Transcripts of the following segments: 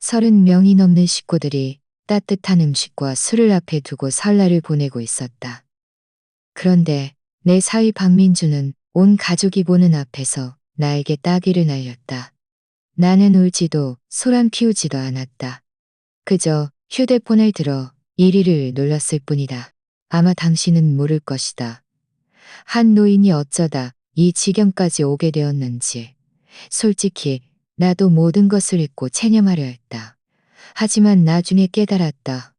30명이 넘는 식구들이 따뜻한 음식과 술을 앞에 두고 설날을 보내고 있었다. 그런데 내 사위 박민주는 온 가족이 보는 앞에서 나에게 따귀를 날렸다. 나는 울지도 소란 피우지도 않았다. 그저 휴대폰을 들어 1위를 눌렀을 뿐이다. 아마 당신은 모를 것이다. 한 노인이 어쩌다 이 지경까지 오게 되었는지. 솔직히 나도 모든 것을 잊고 체념하려 했다. 하지만 나중에 깨달았다.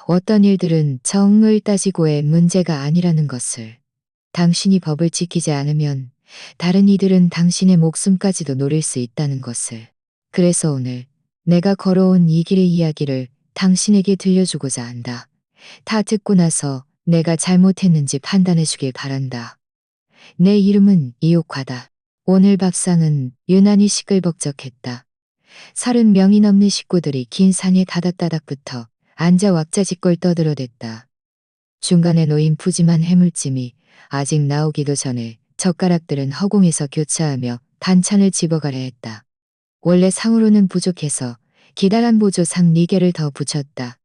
어떤 일들은 정을 따지고의 문제가 아니라는 것을. 당신이 법을 지키지 않으면 다른 이들은 당신의 목숨까지도 노릴 수 있다는 것을. 그래서 오늘 내가 걸어온 이 길의 이야기를 당신에게 들려주고자 한다. 다 듣고 나서 내가 잘못했는지 판단해 주길 바란다. 내 이름은 이옥화다. 오늘 밥상은 유난히 시끌벅적했다. 30명이 넘는 식구들이 긴 상에 다닥다닥 붙어 앉아 왁자지껄 떠들어댔다. 중간에 놓인 푸짐한 해물찜이 아직 나오기도 전에 젓가락들은 허공에서 교차하며 반찬을 집어가려 했다. 원래 상으로는 부족해서 기다란 보조상 4개를 더 붙였다.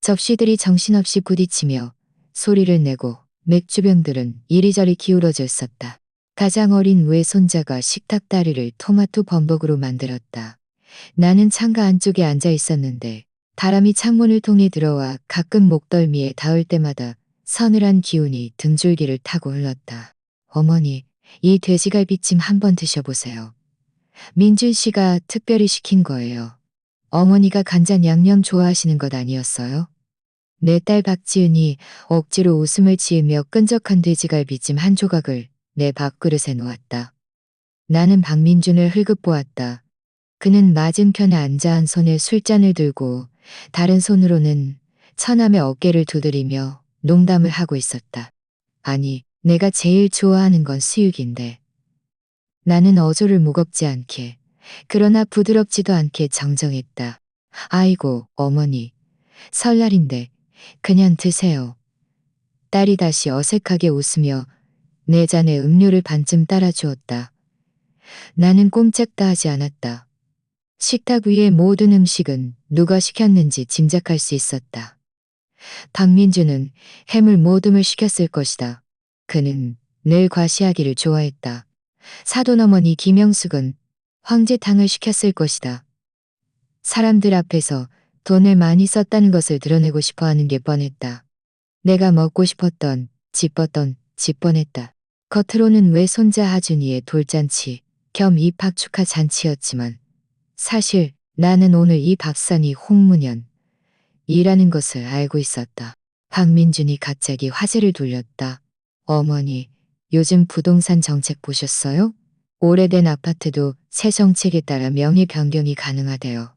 접시들이 정신없이 부딪히며 소리를 내고 맥주병들은 이리저리 기울어져 있었다. 가장 어린 외손자가 식탁 다리를 토마토 범벅으로 만들었다. 나는 창가 안쪽에 앉아 있었는데 바람이 창문을 통해 들어와 가끔 목덜미에 닿을 때마다 서늘한 기운이 등줄기를 타고 흘렀다. 어머니, 이 돼지갈비찜 한번 드셔보세요. 민준 씨가 특별히 시킨 거예요. 어머니가 간장 양념 좋아하시는 것 아니었어요? 내 딸 박지은이 억지로 웃음을 지으며 끈적한 돼지갈비찜 한 조각을 내 밥그릇에 놓았다. 나는 박민준을 흘끗 보았다. 그는 맞은편에 앉아 한 손에 술잔을 들고 다른 손으로는 처남의 어깨를 두드리며 농담을 하고 있었다. 아니, 내가 제일 좋아하는 건 수육인데. 나는 어조를 무겁지 않게, 그러나 부드럽지도 않게 정정했다. 아이고, 어머니. 설날인데 그냥 드세요. 딸이 다시 어색하게 웃으며 내 잔에 음료를 반쯤 따라주었다. 나는 꼼짝도 하지 않았다. 식탁 위의 모든 음식은 누가 시켰는지 짐작할 수 있었다. 박민주는 해물 모듬을 시켰을 것이다. 그는 늘 과시하기를 좋아했다. 사돈어머니 김영숙은 황제탕을 시켰을 것이다. 사람들 앞에서 돈을 많이 썼다는 것을 드러내고 싶어 하는 게 뻔했다. 내가 먹고 싶었던, 집 뻔했다. 겉으로는 외손자 하준이의 돌잔치 겸 입학 축하 잔치였지만 사실 나는 오늘 이 밥상이 홍문연 이라는 것을 알고 있었다. 박민준이 갑자기 화제를 돌렸다. 어머니, 요즘 부동산 정책 보셨어요? 오래된 아파트도 새 정책에 따라 명의 변경이 가능하대요.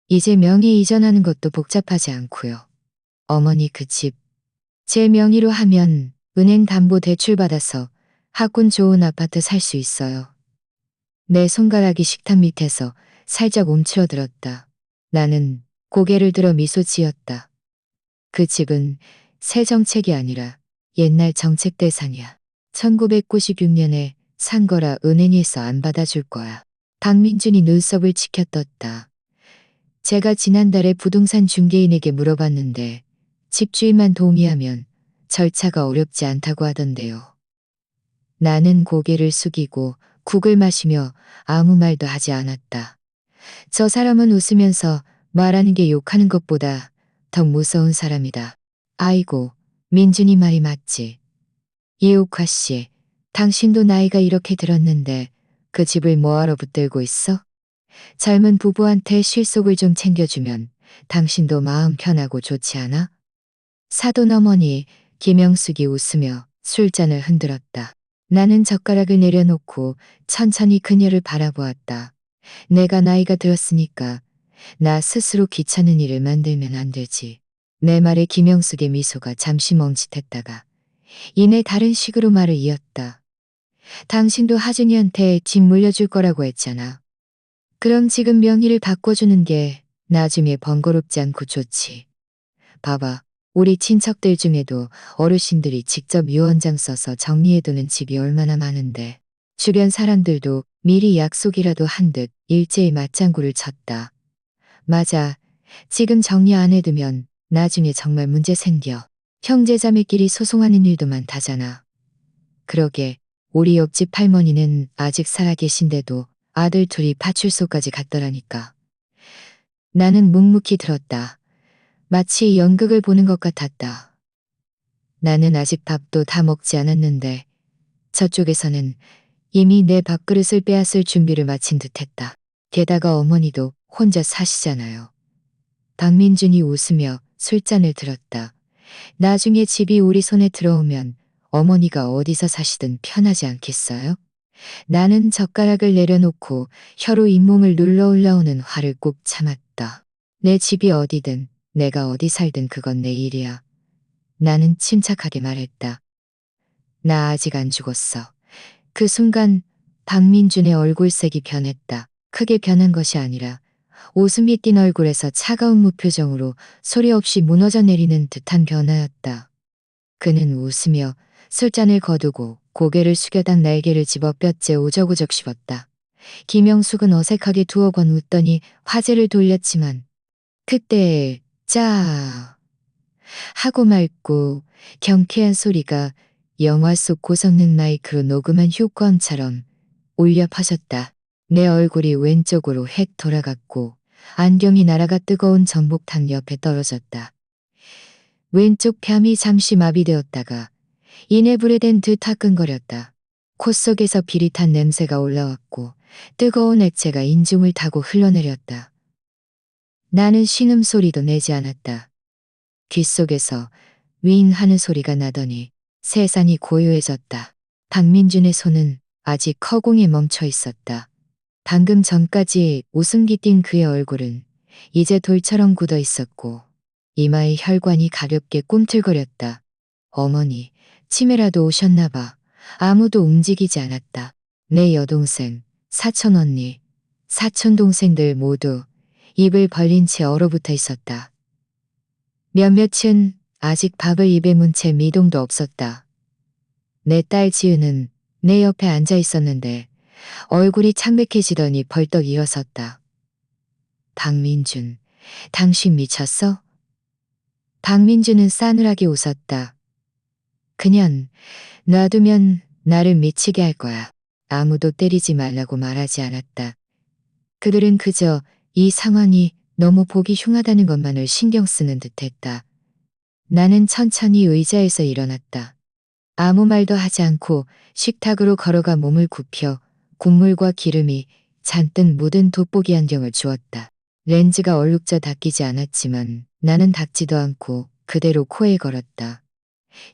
이제 명의 이전하는 것도 복잡하지 않고요. 어머니 그 집, 제 명의로 하면 은행 담보 대출 받아서 학군 좋은 아파트 살 수 있어요. 내 손가락이 식탁 밑에서 살짝 움츠러들었다. 나는 고개를 들어 미소 지었다. 그 집은 새 정책이 아니라 옛날 정책 대상이야. 1996년에 산 거라 은행에서 안 받아줄 거야. 박민준이 눈썹을 치켜떴다. 제가 지난달에 부동산 중개인에게 물어봤는데 집주인만 동의하면 절차가 어렵지 않다고 하던데요. 나는 고개를 숙이고 국을 마시며 아무 말도 하지 않았다. 저 사람은 웃으면서 말하는 게 욕하는 것보다 더 무서운 사람이다. 아이고, 민준이 말이 맞지. 이옥화 씨, 당신도 나이가 이렇게 들었는데 그 집을 뭐하러 붙들고 있어? 젊은 부부한테 실속을 좀 챙겨주면 당신도 마음 편하고 좋지 않아? 사돈어머니 김영숙이 웃으며 술잔을 흔들었다. 나는 젓가락을 내려놓고 천천히 그녀를 바라보았다. 내가 나이가 들었으니까 나 스스로 귀찮은 일을 만들면 안 되지. 내 말에 김영숙의 미소가 잠시 멈칫했다가 이내 다른 식으로 말을 이었다. 당신도 하준이한테 집 물려줄 거라고 했잖아. 그럼 지금 명의를 바꿔주는 게 나중에 번거롭지 않고 좋지. 봐봐. 우리 친척들 중에도 어르신들이 직접 유언장 써서 정리해두는 집이 얼마나 많은데 주변 사람들도 미리 약속이라도 한 듯 일제히 맞장구를 쳤다. 맞아. 지금 정리 안 해두면 나중에 정말 문제 생겨. 형제자매끼리 소송하는 일도 많다잖아. 그러게 우리 옆집 할머니는 아직 살아계신데도 아들 둘이 파출소까지 갔더라니까. 나는 묵묵히 들었다. 마치 연극을 보는 것 같았다. 나는 아직 밥도 다 먹지 않았는데 저쪽에서는 이미 내 밥그릇을 빼앗을 준비를 마친 듯했다. 게다가 어머니도 혼자 사시잖아요. 박민준이 웃으며 술잔을 들었다. 나중에 집이 우리 손에 들어오면 어머니가 어디서 사시든 편하지 않겠어요? 나는 젓가락을 내려놓고 혀로 잇몸을 눌러 올라오는 화를 꾹 참았다. 내 집이 어디든 내가 어디 살든 그건 내 일이야. 나는 침착하게 말했다. 나 아직 안 죽었어. 그 순간 박민준의 얼굴색이 변했다. 크게 변한 것이 아니라 웃음이 띤 얼굴에서 차가운 무표정으로 소리 없이 무너져 내리는 듯한 변화였다. 그는 웃으며 술잔을 거두고 고개를 숙여당 날개를 집어 뼈째 오적오적 씹었다. 김영숙은 어색하게 두어 번 웃더니 화제를 돌렸지만 그때 짜 하고 맑고 경쾌한 소리가 영화 속 고성능 마이크로 녹음한 효과음처럼 울려 퍼졌다. 내 얼굴이 왼쪽으로 획 돌아갔고 안경이 날아가 뜨거운 전복탕 옆에 떨어졌다. 왼쪽 뺨이 잠시 마비되었다가 이내 불에 댄 듯 화끈거렸다. 코 속에서 비릿한 냄새가 올라왔고 뜨거운 액체가 인중을 타고 흘러내렸다. 나는 신음소리도 내지 않았다. 귓속에서 윙 하는 소리가 나더니 세상이 고요해졌다. 박민준의 손은 아직 허공에 멈춰 있었다. 방금 전까지 웃음기 띈 그의 얼굴은 이제 돌처럼 굳어 있었고 이마에 혈관이 가볍게 꿈틀거렸다. 어머니, 치매라도 오셨나 봐. 아무도 움직이지 않았다. 내 여동생, 사촌 언니, 사촌 동생들 모두 입을 벌린 채 얼어붙어 있었다. 몇몇은 아직 밥을 입에 문 채 미동도 없었다. 내 딸 지은은 내 옆에 앉아 있었는데 얼굴이 창백해지더니 벌떡 일어섰다. 박민준, 당신 미쳤어? 박민준은 싸늘하게 웃었다. 그냥 놔두면 나를 미치게 할 거야. 아무도 때리지 말라고 말하지 않았다. 그들은 그저 이 상황이 너무 보기 흉하다는 것만을 신경 쓰는 듯했다. 나는 천천히 의자에서 일어났다. 아무 말도 하지 않고 식탁으로 걸어가 몸을 굽혀 국물과 기름이 잔뜩 묻은 돋보기 안경을 주었다. 렌즈가 얼룩져 닦이지 않았지만 나는 닦지도 않고 그대로 코에 걸었다.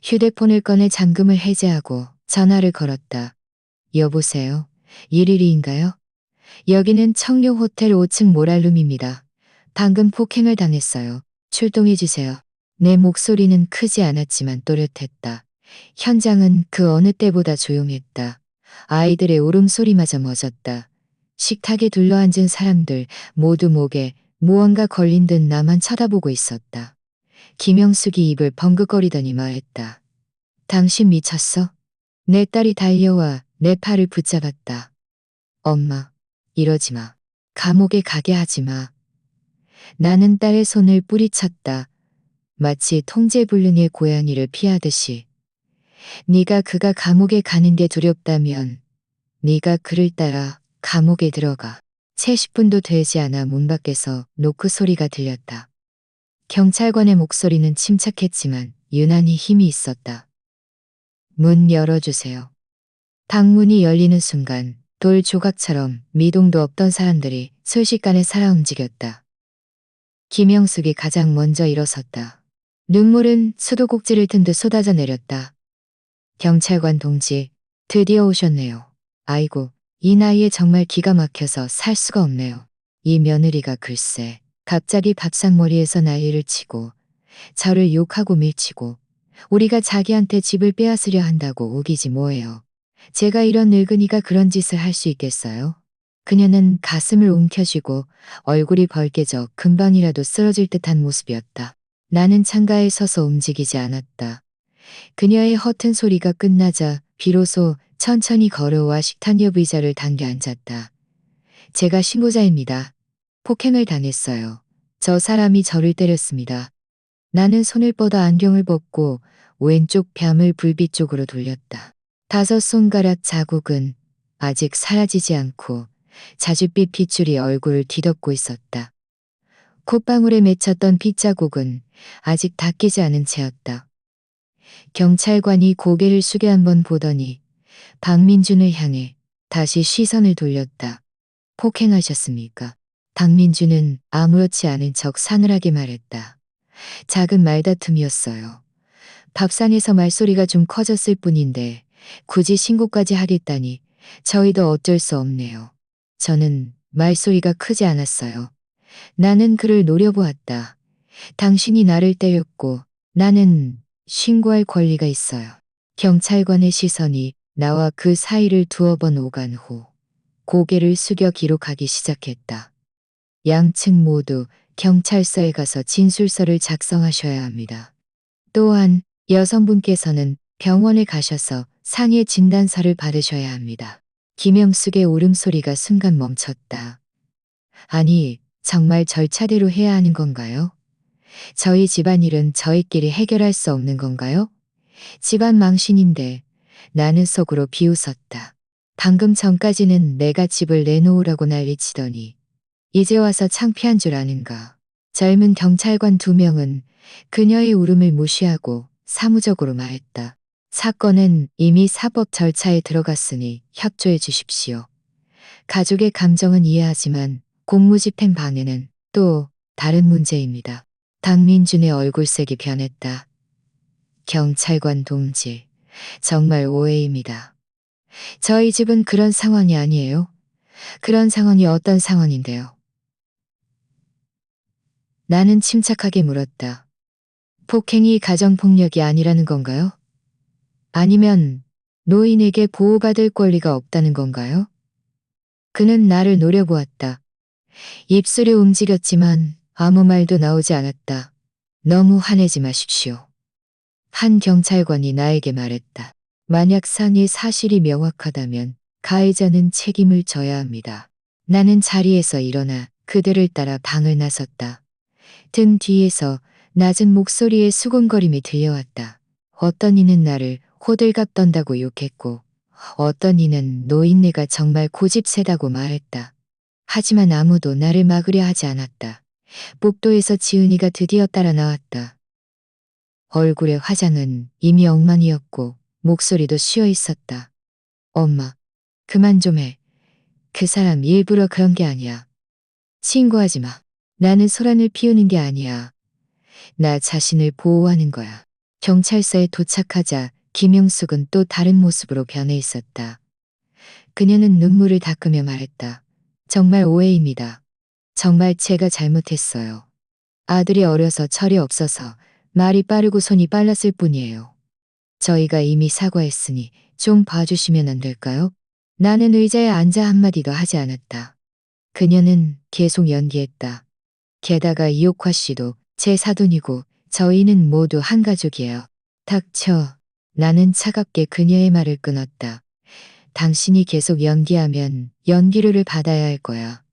휴대폰을 꺼내 잠금을 해제하고 전화를 걸었다. 여보세요? 일일이인가요? 여기는 청룡 호텔 5층 모랄룸입니다. 방금 폭행을 당했어요. 출동해주세요. 내 목소리는 크지 않았지만 또렷했다. 현장은 그 어느 때보다 조용했다. 아이들의 울음소리마저 멎었다. 식탁에 둘러앉은 사람들 모두 목에 무언가 걸린 듯 나만 쳐다보고 있었다. 김영숙이 입을 벙긋거리더니 말했다. 당신 미쳤어? 내 딸이 달려와 내 팔을 붙잡았다. 엄마, 이러지 마. 감옥에 가게 하지 마. 나는 딸의 손을 뿌리쳤다. 마치 통제불능의 고양이를 피하듯이. 네가 그가 감옥에 가는 게 두렵다면 네가 그를 따라 감옥에 들어가. 채 10분도 되지 않아 문 밖에서 노크 소리가 들렸다. 경찰관의 목소리는 침착했지만 유난히 힘이 있었다. 문 열어주세요. 방문이 열리는 순간 돌 조각처럼 미동도 없던 사람들이 순식간에 살아 움직였다. 김영숙이 가장 먼저 일어섰다. 눈물은 수도꼭지를 튼 듯 쏟아져 내렸다. 경찰관 동지, 드디어 오셨네요. 아이고, 이 나이에 정말 기가 막혀서 살 수가 없네요. 이 며느리가 글쎄 갑자기 밥상머리에서 난리를 치고 저를 욕하고 밀치고 우리가 자기한테 집을 빼앗으려 한다고 우기지 뭐예요. 제가 이런 늙은이가 그런 짓을 할 수 있겠어요? 그녀는 가슴을 움켜쥐고 얼굴이 벌개져 금방이라도 쓰러질 듯한 모습이었다. 나는 창가에 서서 움직이지 않았다. 그녀의 허튼 소리가 끝나자 비로소 천천히 걸어와 식탁 옆 의자를 당겨 앉았다. 제가 신고자입니다. 폭행을 당했어요. 저 사람이 저를 때렸습니다. 나는 손을 뻗어 안경을 벗고 왼쪽 뺨을 불빛 쪽으로 돌렸다. 5손가락 자국은 아직 사라지지 않고 자줏빛 핏줄이 얼굴을 뒤덮고 있었다. 콧방울에 맺혔던 핏자국은 아직 닦이지 않은 채였다. 경찰관이 고개를 숙여 한번 보더니 박민준을 향해 다시 시선을 돌렸다. 폭행하셨습니까? 박민준은 아무렇지 않은 척 사늘하게 말했다. 작은 말다툼이었어요. 밥상에서 말소리가 좀 커졌을 뿐인데 굳이 신고까지 하겠다니 저희도 어쩔 수 없네요. 저는 말소리가 크지 않았어요. 나는 그를 노려보았다. 당신이 나를 때렸고 나는 신고할 권리가 있어요. 경찰관의 시선이 나와 그 사이를 두어 번 오간 후 고개를 숙여 기록하기 시작했다. 양측 모두 경찰서에 가서 진술서를 작성하셔야 합니다. 또한 여성분께서는 병원에 가셔서 상해 진단서를 받으셔야 합니다. 김영숙의 울음소리가 순간 멈췄다. 아니, 정말 절차대로 해야 하는 건가요? 저희 집안일은 저희끼리 해결할 수 없는 건가요? 집안 망신인데 나는 속으로 비웃었다. 방금 전까지는 내가 집을 내놓으라고 난리치더니 이제 와서 창피한 줄 아는가. 젊은 경찰관 2명은 그녀의 울음을 무시하고 사무적으로 말했다. 사건은 이미 사법 절차에 들어갔으니 협조해 주십시오. 가족의 감정은 이해하지만 공무집행 방해는 또 다른 문제입니다. 박민준의 얼굴색이 변했다. 경찰관 동지, 정말 오해입니다. 저희 집은 그런 상황이 아니에요. 그런 상황이 어떤 상황인데요? 나는 침착하게 물었다. 폭행이 가정폭력이 아니라는 건가요? 아니면 노인에게 보호받을 권리가 없다는 건가요? 그는 나를 노려보았다. 입술이 움직였지만 아무 말도 나오지 않았다. 너무 화내지 마십시오. 한 경찰관이 나에게 말했다. 만약 상해 사실이 명확하다면 가해자는 책임을 져야 합니다. 나는 자리에서 일어나 그들을 따라 방을 나섰다. 등 뒤에서 낮은 목소리의 수군거림이 들려왔다. 어떤 이는 나를 호들갑 떤다고 욕했고 어떤 이는 노인네가 정말 고집세다고 말했다. 하지만 아무도 나를 막으려 하지 않았다. 복도에서 지은이가 드디어 따라 나왔다. 얼굴의 화장은 이미 엉망이었고 목소리도 쉬어 있었다. 엄마, 그만 좀 해. 그 사람 일부러 그런 게 아니야. 신고하지 마. 나는 소란을 피우는 게 아니야. 나 자신을 보호하는 거야. 경찰서에 도착하자 김영숙은 또 다른 모습으로 변해 있었다. 그녀는 눈물을 닦으며 말했다. 정말 오해입니다. 정말 제가 잘못했어요. 아들이 어려서 철이 없어서 말이 빠르고 손이 빨랐을 뿐이에요. 저희가 이미 사과했으니 좀 봐주시면 안 될까요? 나는 의자에 앉아 한마디도 하지 않았다. 그녀는 계속 연기했다. 게다가 이옥화 씨도 제 사돈이고 저희는 모두 한 가족이에요. 닥쳐. 나는 차갑게 그녀의 말을 끊었다. 당신이 계속 연기하면 연기료를 받아야 할 거야.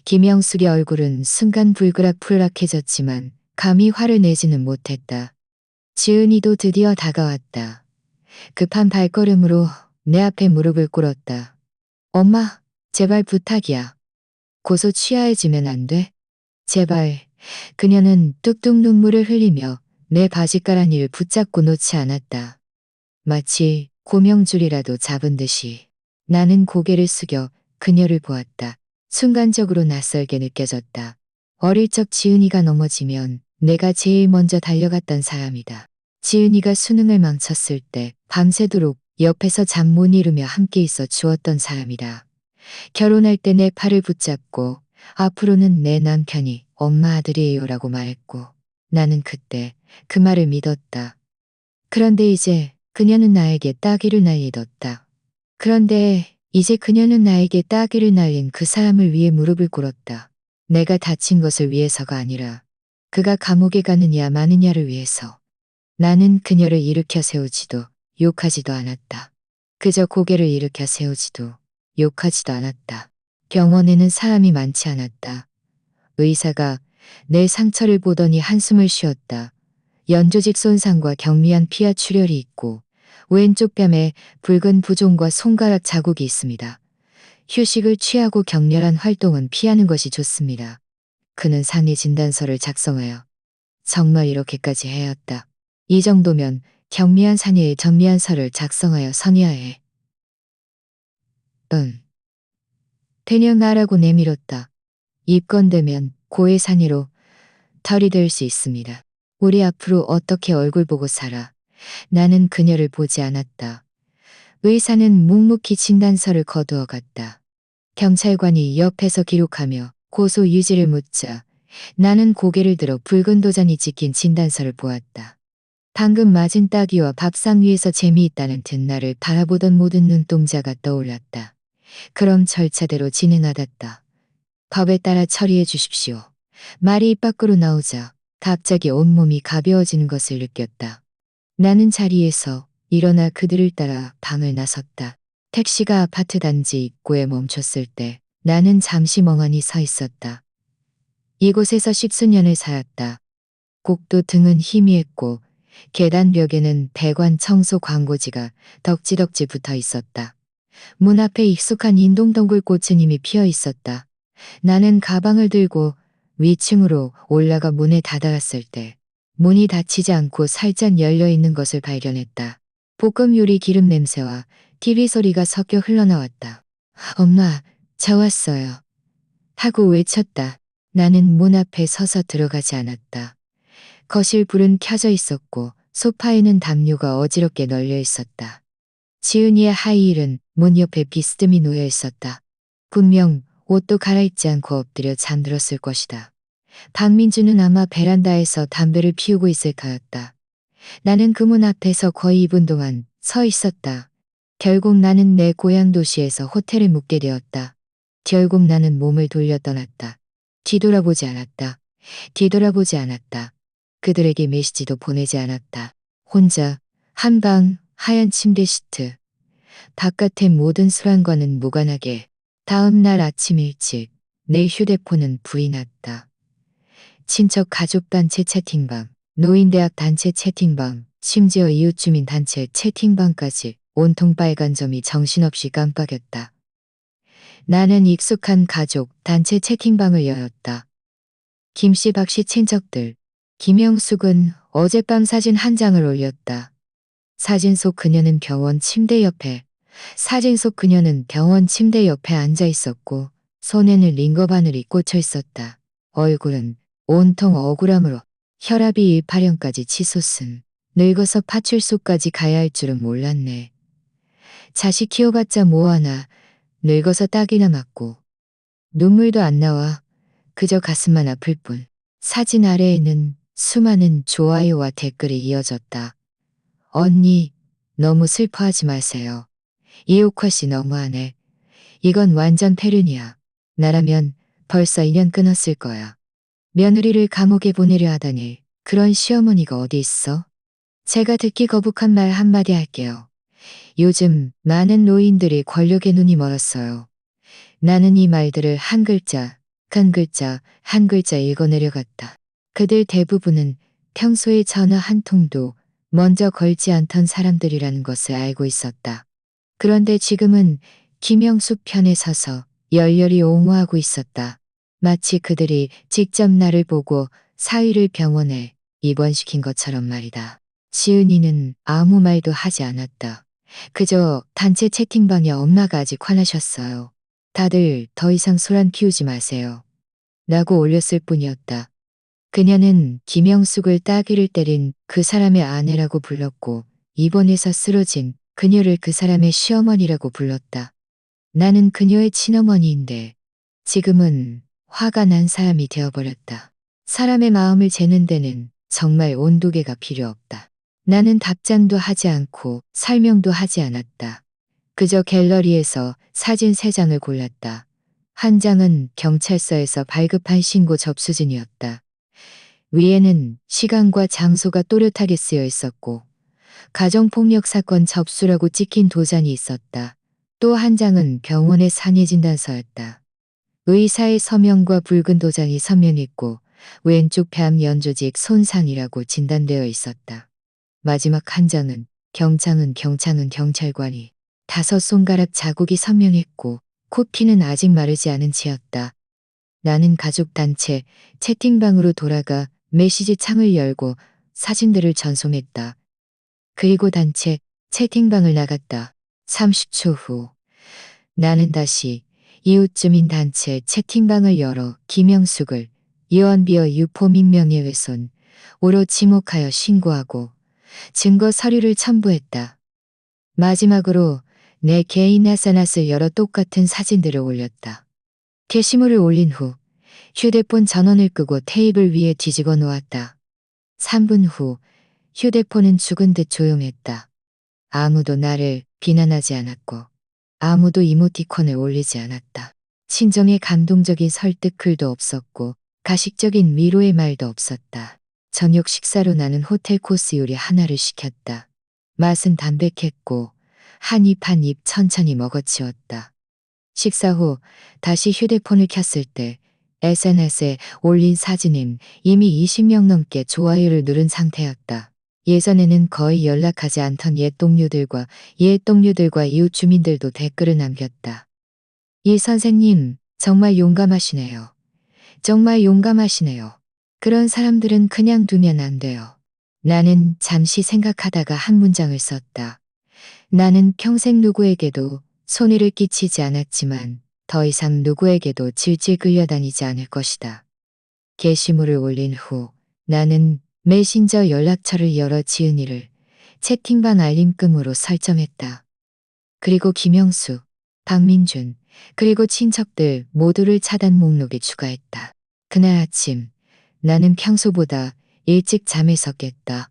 김영숙의 얼굴은 순간 불그락불락해졌지만 감히 화를 내지는 못했다. 지은이도 드디어 다가왔다. 급한 발걸음으로 내 앞에 무릎을 꿇었다. 엄마, 제발 부탁이야. 고소 취하해지면 안 돼? 제발. 그녀는 뚝뚝 눈물을 흘리며 내 바지가랑이를 붙잡고 놓지 않았다. 마치 고명줄이라도 잡은 듯이. 나는 고개를 숙여 그녀를 보았다. 순간적으로 낯설게 느껴졌다. 어릴 적 지은이가 넘어지면 내가 제일 먼저 달려갔던 사람이다. 지은이가 수능을 망쳤을 때 밤새도록 옆에서 잠 못 이루며 함께 있어 주었던 사람이다. 결혼할 때 내 팔을 붙잡고 앞으로는 내 남편이 엄마 아들이에요라고 말했고 나는 그때 그 말을 믿었다. 그런데 이제 그녀는 나에게 따귀를 날리었다. 그런데 이제 그녀는 나에게 따귀를 날린 그 사람을 위해 무릎을 꿇었다. 내가 다친 것을 위해서가 아니라 그가 감옥에 가느냐 마느냐를 위해서. 나는 그녀를 일으켜 세우지도 욕하지도 않았다. 그저 고개를 일으켜 세우지도 욕하지도 않았다. 병원에는 사람이 많지 않았다. 의사가 내 상처를 보더니 한숨을 쉬었다. 연조직 손상과 경미한 피하 출혈이 있고 왼쪽 뺨에 붉은 부종과 손가락 자국이 있습니다. 휴식을 취하고 격렬한 활동은 피하는 것이 좋습니다. 그는 상해 진단서를 작성하여 정말 이렇게까지 해야 했다. 이 정도면 경미한 상해의 전미안서를 작성하여 선의해야 해. 응. 그냥 나라고 내밀었다. 입건되면 고의 상해로 털이 될 수 있습니다. 우리 앞으로 어떻게 얼굴 보고 살아. 나는 그녀를 보지 않았다. 의사는 묵묵히 진단서를 거두어 갔다. 경찰관이 옆에서 기록하며 고소 유지를 묻자 나는 고개를 들어 붉은 도장이 찍힌 진단서를 보았다. 방금 맞은 따귀와 밥상 위에서 재미있다는 듯 나를 바라보던 모든 눈동자가 떠올랐다. 그럼 절차대로 진행하겠다. 법에 따라 처리해 주십시오. 말이 입 밖으로 나오자 갑자기 온몸이 가벼워지는 것을 느꼈다. 나는 자리에서 일어나 그들을 따라 방을 나섰다. 택시가 아파트 단지 입구에 멈췄을 때 나는 잠시 멍하니 서 있었다. 이곳에서 10수년을 살았다. 곡도 등은 희미했고 계단벽에는 배관 청소 광고지가 덕지덕지 붙어 있었다. 문 앞에 익숙한 인동덩굴 꽃은 이미 피어 있었다. 나는 가방을 들고 위층으로 올라가 문에 다다랐을 때 문이 닫히지 않고 살짝 열려 있는 것을 발견했다. 볶음 요리 기름 냄새와 TV 소리가 섞여 흘러나왔다. 엄마, 저 왔어요. 하고 외쳤다. 나는 문 앞에 서서 들어가지 않았다. 거실 불은 켜져 있었고 소파에는 담요가 어지럽게 널려 있었다. 지은이의 하이힐은 문 옆에 비스듬히 놓여 있었다. 분명 옷도 갈아입지 않고 엎드려 잠들었을 것이다. 박민주는 아마 베란다에서 담배를 피우고 있을 까였다. 나는 그 문 앞에서 거의 2분 동안 서 있었다. 결국 나는 내 고향 도시에서 호텔에 묵게 되었다. 결국 나는 몸을 돌려 떠났다. 뒤돌아보지 않았다. 뒤돌아보지 않았다. 그들에게 메시지도 보내지 않았다. 혼자 한방 하얀 침대 시트. 바깥의 모든 수란과는 무관하게 다음 날 아침 일찍 내 휴대폰은 불이 났다. 친척 가족단체 채팅방, 노인대학 단체 채팅방, 심지어 이웃주민 단체 채팅방까지 온통 빨간 점이 정신없이 깜빡였다. 나는 익숙한 가족 단체 채팅방을 열었다. 김씨 박씨 친척들. 김영숙은 어젯밤 사진 한 장을 올렸다. 사진 속 그녀는 병원 침대 옆에 앉아 있었고 손에는 링거 바늘이 꽂혀 있었다. 얼굴은 온통 억울함으로 혈압이 1파령까지 치솟은 늙어서 파출소까지 가야 할 줄은 몰랐네. 자식 키워봤자 뭐하나 늙어서 딱이나 맞고 눈물도 안 나와 그저 가슴만 아플 뿐. 사진 아래에는 수많은 좋아요와 댓글이 이어졌다. 언니, 너무 슬퍼하지 마세요. 이옥화 씨 너무하네. 이건 완전 패륜이야. 나라면 벌써 2년 끊었을 거야. 며느리를 감옥에 보내려 하다니 그런 시어머니가 어디 있어? 제가 듣기 거북한 말 한마디 할게요. 요즘 많은 노인들이 권력에 눈이 멀었어요. 나는 이 말들을 한 글자, 한 글자 읽어내려갔다. 그들 대부분은 평소에 전화 한 통도 먼저 걸지 않던 사람들이라는 것을 알고 있었다. 그런데 지금은 김영숙 편에 서서 열렬히 옹호하고 있었다. 마치 그들이 직접 나를 보고 사위를 병원에 입원시킨 것처럼 말이다. 지은이는 아무 말도 하지 않았다. 그저 단체 채팅방에 엄마가 아직 화나셨어요. 다들 더 이상 소란 피우지 마세요. 라고 올렸을 뿐이었다. 그녀는 김영숙을 따귀를 때린 그 사람의 아내라고 불렀고 입원해서 쓰러진 그녀를 그 사람의 시어머니라고 불렀다. 나는 그녀의 친어머니인데 지금은 화가 난 사람이 되어버렸다. 사람의 마음을 재는 데는 정말 온도계가 필요 없다. 나는 답장도 하지 않고 설명도 하지 않았다. 그저 갤러리에서 사진 3장을 골랐다. 한 장은 경찰서에서 발급한 신고 접수진이었다. 위에는 시간과 장소가 또렷하게 쓰여 있었고 가정폭력 사건 접수라고 찍힌 도장이 있었다. 또 한 장은 병원의 상해 진단서였다. 의사의 서명과 붉은 도장이 서면했고 왼쪽 뺨 연조직 손상이라고 진단되어 있었다. 마지막 한 장은 경찰관이 5손가락 자국이 선명했고 코피는 아직 마르지 않은 채였다. 나는 가족단체 채팅방으로 돌아가 메시지 창을 열고 사진들을 전송했다. 그리고 단체 채팅방을 나갔다. 30초 후 나는 다시 이웃주민 단체 채팅방을 열어 김영숙을 유언비어 유포 민명예훼손으로 지목하여 신고하고 증거 서류를 첨부했다. 마지막으로 내 개인 SNS를 열어 똑같은 사진들을 올렸다. 게시물을 올린 후 휴대폰 전원을 끄고 테이블 위에 뒤집어 놓았다. 3분 후 휴대폰은 죽은 듯 조용했다. 아무도 나를 비난하지 않았고 아무도 이모티콘을 올리지 않았다. 친정의 감동적인 설득 글도 없었고 가식적인 위로의 말도 없었다. 저녁 식사로 나는 호텔 코스 요리 하나를 시켰다. 맛은 담백했고 한 입 한 입 천천히 먹어치웠다. 식사 후 다시 휴대폰을 켰을 때 SNS에 올린 사진은 이미 20명 넘게 좋아요를 누른 상태였다. 예전에는 거의 연락하지 않던 옛 동료들과 이웃 주민들도 댓글을 남겼다. 이 선생님, 정말 용감하시네요. 정말 용감하시네요. 그런 사람들은 그냥 두면 안 돼요. 나는 잠시 생각하다가 한 문장을 썼다. 나는 평생 누구에게도 손해를 끼치지 않았지만 더 이상 누구에게도 질질 끌려다니지 않을 것이다. 게시물을 올린 후 나는 메신저 연락처를 열어 지은이를 채팅방 알림금으로 설정했다. 그리고 김영수, 박민준, 그리고 친척들 모두를 차단 목록에 추가했다. 그날 아침 나는 평소보다 일찍 잠에서 깼다.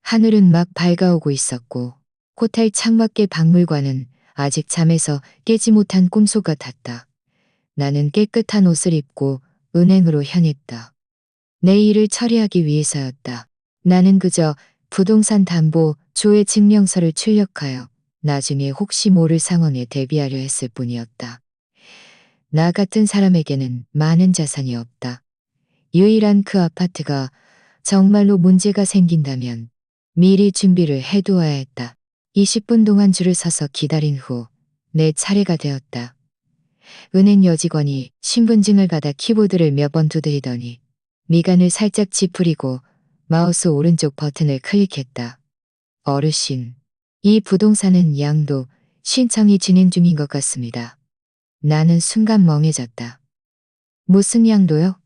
하늘은 막 밝아오고 있었고 호텔 창밖의 박물관은 아직 잠에서 깨지 못한 꿈속 같았다. 나는 깨끗한 옷을 입고 은행으로 향했다. 내 일을 처리하기 위해서였다. 나는 그저 부동산 담보 조회 증명서를 출력하여 나중에 혹시 모를 상황에 대비하려 했을 뿐이었다. 나 같은 사람에게는 많은 자산이 없다. 유일한 그 아파트가 정말로 문제가 생긴다면 미리 준비를 해두어야 했다. 20분 동안 줄을 서서 기다린 후 내 차례가 되었다. 은행 여직원이 신분증을 받아 키보드를 몇 번 두드리더니 미간을 살짝 찌푸리고 마우스 오른쪽 버튼을 클릭했다. 어르신, 이 부동산은 양도 신청이 진행 중인 것 같습니다. 나는 순간 멍해졌다. 무슨 양도요?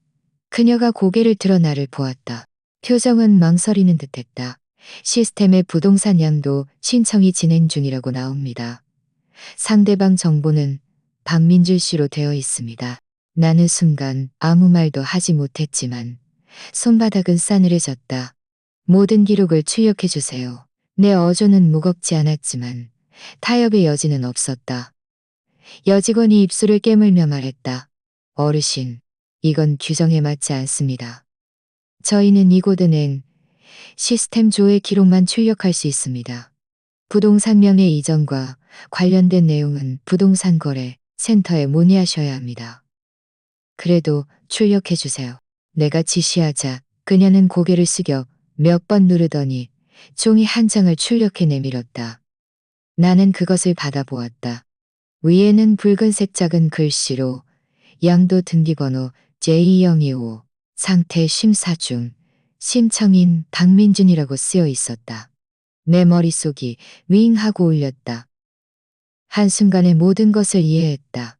그녀가 고개를 들어 나를 보았다. 표정은 망설이는 듯했다. 시스템에 부동산 양도 신청이 진행 중이라고 나옵니다. 상대방 정보는 박민준 씨로 되어 있습니다. 나는 순간 아무 말도 하지 못했지만 손바닥은 싸늘해졌다. 모든 기록을 출력해 주세요. 내 어조는 무겁지 않았지만 타협의 여지는 없었다. 여직원이 입술을 깨물며 말했다. 어르신, 이건 규정에 맞지 않습니다. 저희는 이곳은행 시스템 조회 기록만 출력할 수 있습니다. 부동산 명의 이전과 관련된 내용은 부동산 거래 센터에 문의하셔야 합니다. 그래도 출력해 주세요. 내가 지시하자 그녀는 고개를 숙여 몇 번 누르더니 종이 한 장을 출력해 내밀었다. 나는 그것을 받아보았다. 위에는 붉은색 작은 글씨로 양도 등기번호 J2025 상태 심사 중 신청인 박민준이라고 쓰여 있었다. 내 머릿속이 윙하고 울렸다. 한순간에 모든 것을 이해했다.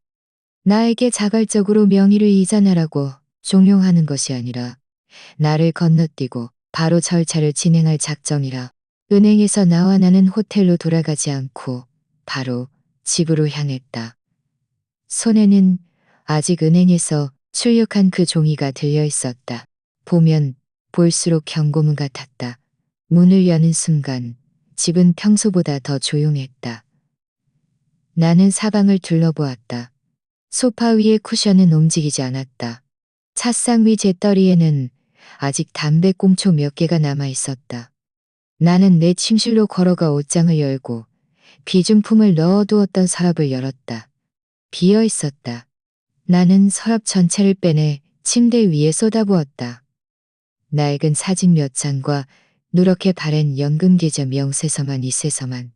나에게 자발적으로 명의를 이전하라고 종용하는 것이 아니라 나를 건너뛰고 바로 절차를 진행할 작정이라. 은행에서 나와 나는 호텔로 돌아가지 않고 바로 집으로 향했다. 손에는 아직 은행에서 출력한 그 종이가 들려 있었다. 보면 볼수록 경고문 같았다. 문을 여는 순간 집은 평소보다 더 조용했다. 나는 사방을 둘러보았다. 소파 위의 쿠션은 움직이지 않았다. 차상 위 재떨이에는 아직 담배꽁초 몇 개가 남아 있었다. 나는 내 침실로 걸어가 옷장을 열고 비중품을 넣어두었던 서랍을 열었다. 비어 있었다. 나는 서랍 전체를 빼내 침대 위에 쏟아부었다. 낡은 사진 몇 장과 누렇게 바랜 연금계좌 명세서만 이세서만.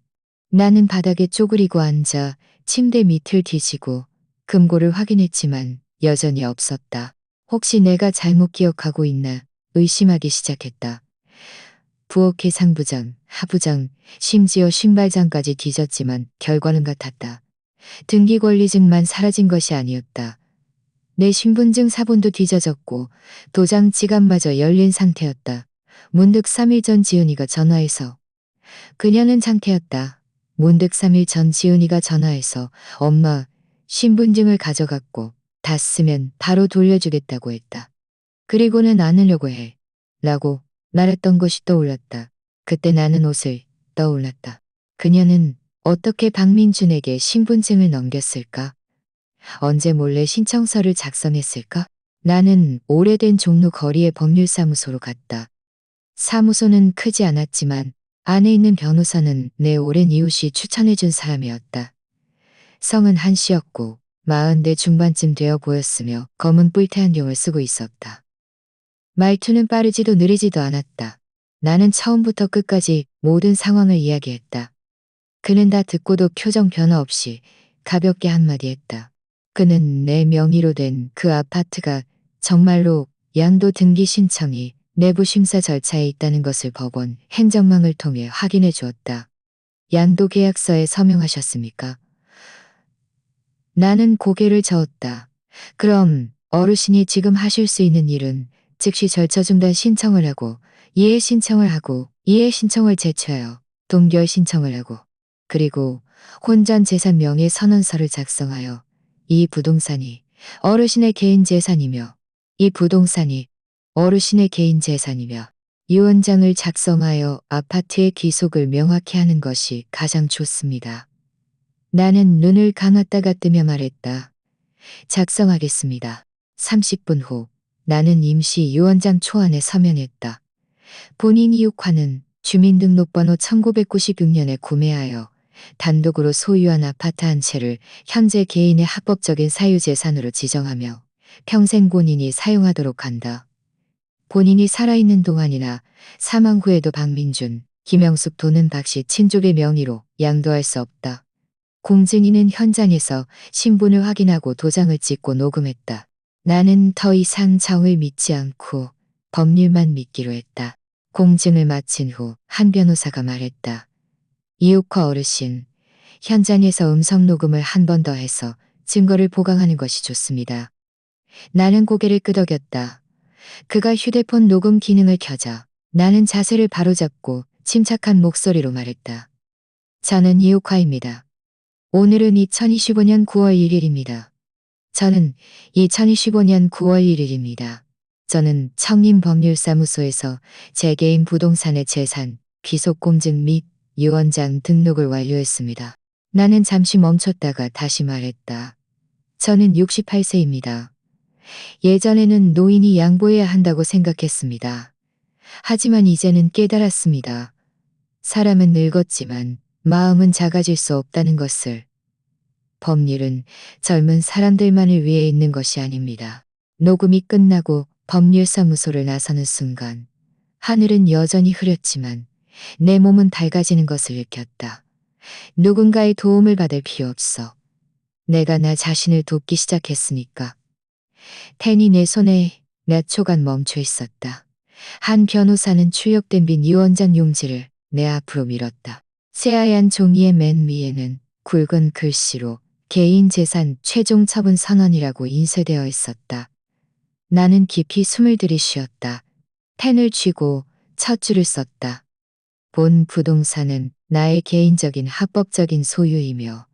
나는 바닥에 쪼그리고 앉아 침대 밑을 뒤지고 금고를 확인했지만 여전히 없었다. 혹시 내가 잘못 기억하고 있나 의심하기 시작했다. 부엌의 상부장, 하부장, 심지어 신발장까지 뒤졌지만 결과는 같았다. 등기권리증만 사라진 것이 아니었다. 내 신분증 사본도 뒤져졌고 도장 지갑마저 열린 상태였다. 문득 3일 전 지은이가 전화해서 그녀는 상태였다. 문득 3일 전 지은이가 전화해서 엄마 신분증을 가져갔고 다 쓰면 바로 돌려주겠다고 했다. 그리고는 안으려고 해. 라고 말했던 것이 떠올랐다. 그때 나는 옷을 떠올랐다. 그녀는 어떻게 박민준에게 신분증을 넘겼을까? 언제 몰래 신청서를 작성했을까? 나는 오래된 종로 거리의 법률사무소로 갔다. 사무소는 크지 않았지만 안에 있는 변호사는 내 오랜 이웃이 추천해준 사람이었다. 성은 한씨였고 40대 중반쯤 되어 보였으며 검은 뿔테 안경을 쓰고 있었다. 말투는 빠르지도 느리지도 않았다. 나는 처음부터 끝까지 모든 상황을 이야기했다. 그는 다 듣고도 표정 변화 없이 가볍게 한마디 했다. 그는 내 명의로 된 그 아파트가 정말로 양도 등기 신청이 내부 심사 절차에 있다는 것을 법원 행정망을 통해 확인해 주었다. 양도 계약서에 서명하셨습니까? 나는 고개를 저었다. 그럼 어르신이 지금 하실 수 있는 일은 즉시 절차 중단 신청을 하고 이해 신청을 하고 이해 신청을 제출하여 동결 신청을 하고 그리고 혼전 재산 명의 선언서를 작성하여 이 부동산이 어르신의 개인 재산이며 이 부동산이 어르신의 개인 재산이며 유언장을 작성하여 아파트의 귀속을 명확히 하는 것이 가장 좋습니다. 나는 눈을 감았다가 뜨며 말했다. 작성하겠습니다. 30분 후 나는 임시 유언장 초안에 서명했다. 본인 이육화는 주민등록번호 1996년에 구매하여 단독으로 소유한 아파트 한 채를 현재 개인의 합법적인 사유재산으로 지정하며 평생 본인이 사용하도록 한다. 본인이 살아있는 동안이나 사망 후에도 박민준, 김영숙 또는 박씨 친족의 명의로 양도할 수 없다. 공증인은 현장에서 신분을 확인하고 도장을 찍고 녹음했다. 나는 더 이상 정을 믿지 않고 법률만 믿기로 했다. 공증을 마친 후 한 변호사가 말했다. 이옥화 어르신, 현장에서 음성 녹음을 한 번 더 해서 증거를 보강하는 것이 좋습니다. 나는 고개를 끄덕였다. 그가 휴대폰 녹음 기능을 켜자 나는 자세를 바로잡고 침착한 목소리로 말했다. 저는 이옥화입니다. 오늘은 2025년 9월 1일입니다. 저는 2025년 9월 1일입니다. 저는 청림법률사무소에서 제 개인 부동산의 재산, 귀속공증 및 유언장 등록을 완료했습니다. 나는 잠시 멈췄다가 다시 말했다. 저는 68세입니다. 예전에는 노인이 양보해야 한다고 생각했습니다. 하지만 이제는 깨달았습니다. 사람은 늙었지만 마음은 작아질 수 없다는 것을. 법률은 젊은 사람들만을 위해 있는 것이 아닙니다. 녹음이 끝나고 법률사무소를 나서는 순간 하늘은 여전히 흐렸지만 내 몸은 밝아지는 것을 느꼈다. 누군가의 도움을 받을 필요 없어. 내가 나 자신을 돕기 시작했으니까. 펜이 내 손에 몇 초간 멈춰 있었다. 한 변호사는 출력된 빈 유언장 용지를 내 앞으로 밀었다. 새하얀 종이의 맨 위에는 굵은 글씨로 개인 재산 최종 처분 선언이라고 인쇄되어 있었다. 나는 깊이 숨을 들이쉬었다. 펜을 쥐고 첫 줄을 썼다. 본 부동산은 나의 개인적인 합법적인 소유이며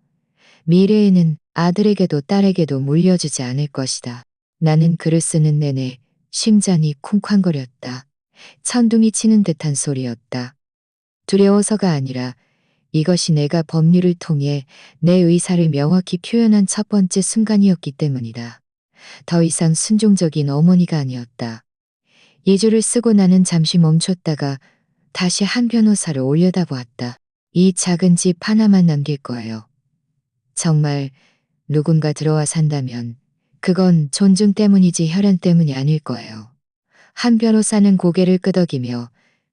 미래에는 아들에게도 딸에게도 물려주지 않을 것이다. 나는 글을 쓰는 내내 심장이 쿵쾅거렸다. 천둥이 치는 듯한 소리였다. 두려워서가 아니라 이것이 내가 법률을 통해 내 의사를 명확히 표현한 첫 번째 순간이었기 때문이다. 더 이상 순종적인 어머니가 아니었다. 이 줄을 쓰고 나는 잠시 멈췄다가 다시 한 변호사를 올려다보았다. 이 작은 집 하나만 남길 거예요. 정말 누군가 들어와 산다면 그건 존중 때문이지 혈연 때문이 아닐 거예요. 한 변호사는 고개를 끄덕이며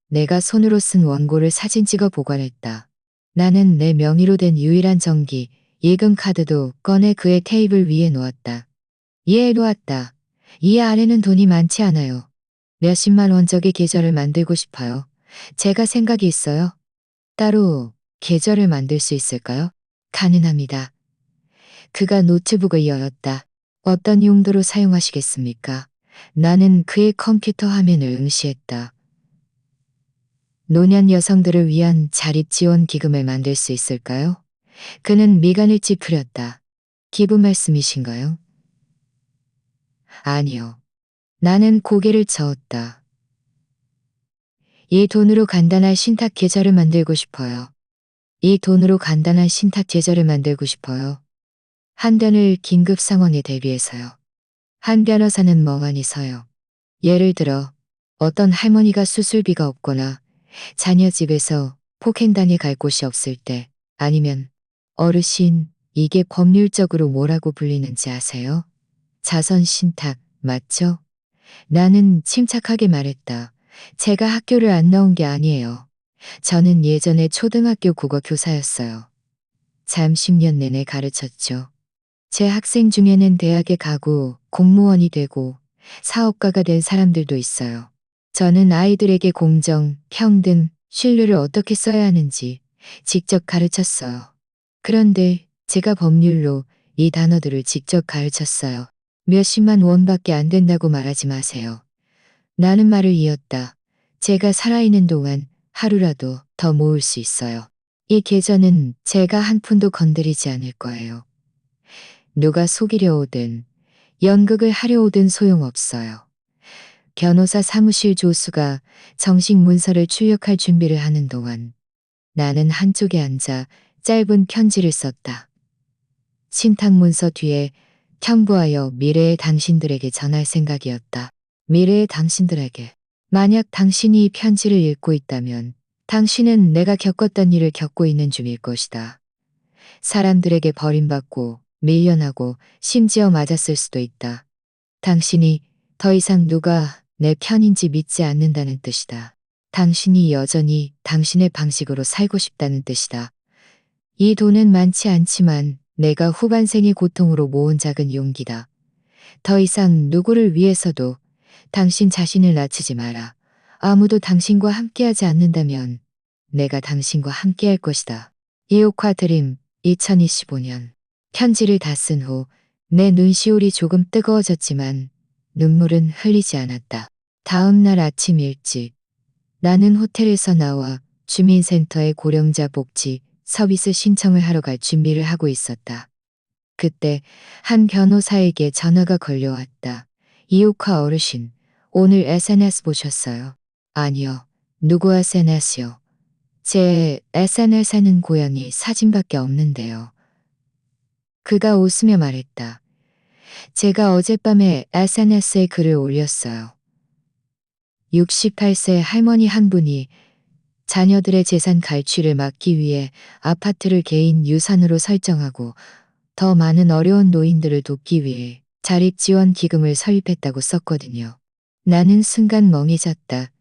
내가 손으로 쓴 원고를 사진 찍어 보관했다. 나는 내 명의로 된 유일한 정기, 예금 카드도 꺼내 그의 테이블 위에 놓았다. 예, 놓았다. 이 안에는 돈이 많지 않아요. 몇십만 원짜리 계좌를 만들고 싶어요. 제가 생각이 있어요. 따로 계좌를 만들 수 있을까요? 가능합니다. 그가 노트북을 열었다. 어떤 용도로 사용하시겠습니까? 나는 그의 컴퓨터 화면을 응시했다. 노년 여성들을 위한 자립지원기금을 만들 수 있을까요? 그는 미간을 찌푸렸다. 기부 말씀이신가요? 아니요. 나는 고개를 저었다. 이 돈으로 간단한 신탁 계좌를 만들고 싶어요. 이 돈으로 간단한 신탁 계좌를 만들고 싶어요. 한편을 긴급 상황에 대비해서요. 한 변호사는 멍하니 서요. 예를 들어 어떤 할머니가 수술비가 없거나 자녀 집에서 폭행당해 갈 곳이 없을 때, 아니면 어르신, 이게 법률적으로 뭐라고 불리는지 아세요? 자선 신탁, 맞죠? 나는 침착하게 말했다. 제가 학교를 안 나온 게 아니에요. 저는 예전에 초등학교 국어 교사였어요. 잠 10년 내내 가르쳤죠. 제 학생 중에는 대학에 가고 공무원이 되고 사업가가 된 사람들도 있어요. 저는 아이들에게 공정, 평등, 신뢰를 어떻게 써야 하는지 직접 가르쳤어요. 그런데 제가 법률로 이 단어들을 직접 가르쳤어요. 몇십만 원밖에 안 된다고 말하지 마세요. 나는 말을 이었다. 제가 살아있는 동안 하루라도 더 모을 수 있어요. 이 계좌는 제가 한 푼도 건드리지 않을 거예요. 누가 속이려 오든 연극을 하려 오든 소용없어요. 변호사 사무실 조수가 정식 문서를 출력할 준비를 하는 동안 나는 한쪽에 앉아 짧은 편지를 썼다. 신탁 문서 뒤에 첨부하여 미래의 당신들에게 전할 생각이었다. 미래의 당신들에게. 만약 당신이 이 편지를 읽고 있다면 당신은 내가 겪었던 일을 겪고 있는 중일 것이다. 사람들에게 버림받고 밀려나고 심지어 맞았을 수도 있다. 당신이 더 이상 누가 내 편인지 믿지 않는다는 뜻이다. 당신이 여전히 당신의 방식으로 살고 싶다는 뜻이다. 이 돈은 많지 않지만 내가 후반생의 고통으로 모은 작은 용기다. 더 이상 누구를 위해서도 당신 자신을 낮추지 마라. 아무도 당신과 함께하지 않는다면 내가 당신과 함께할 것이다. 이옥화 드림 2025년. 편지를 다 쓴 후 내 눈시울이 조금 뜨거워졌지만 눈물은 흘리지 않았다. 다음 날 아침 일찍 나는 호텔에서 나와 주민센터의 고령자 복지 서비스 신청을 하러 갈 준비를 하고 있었다. 그때 한 변호사에게 전화가 걸려왔다. 이옥화 어르신, 오늘 SNS 보셨어요? 아니요. 누구 SNS요? 제 SNS에는 고양이 사진밖에 없는데요. 그가 웃으며 말했다. 제가 어젯밤에 SNS에 글을 올렸어요. 68세 할머니 한 분이 자녀들의 재산 갈취를 막기 위해 아파트를 개인 유산으로 설정하고 더 많은 어려운 노인들을 돕기 위해 자립지원기금을 설립했다고 썼거든요. 나는 순간 멍해졌다.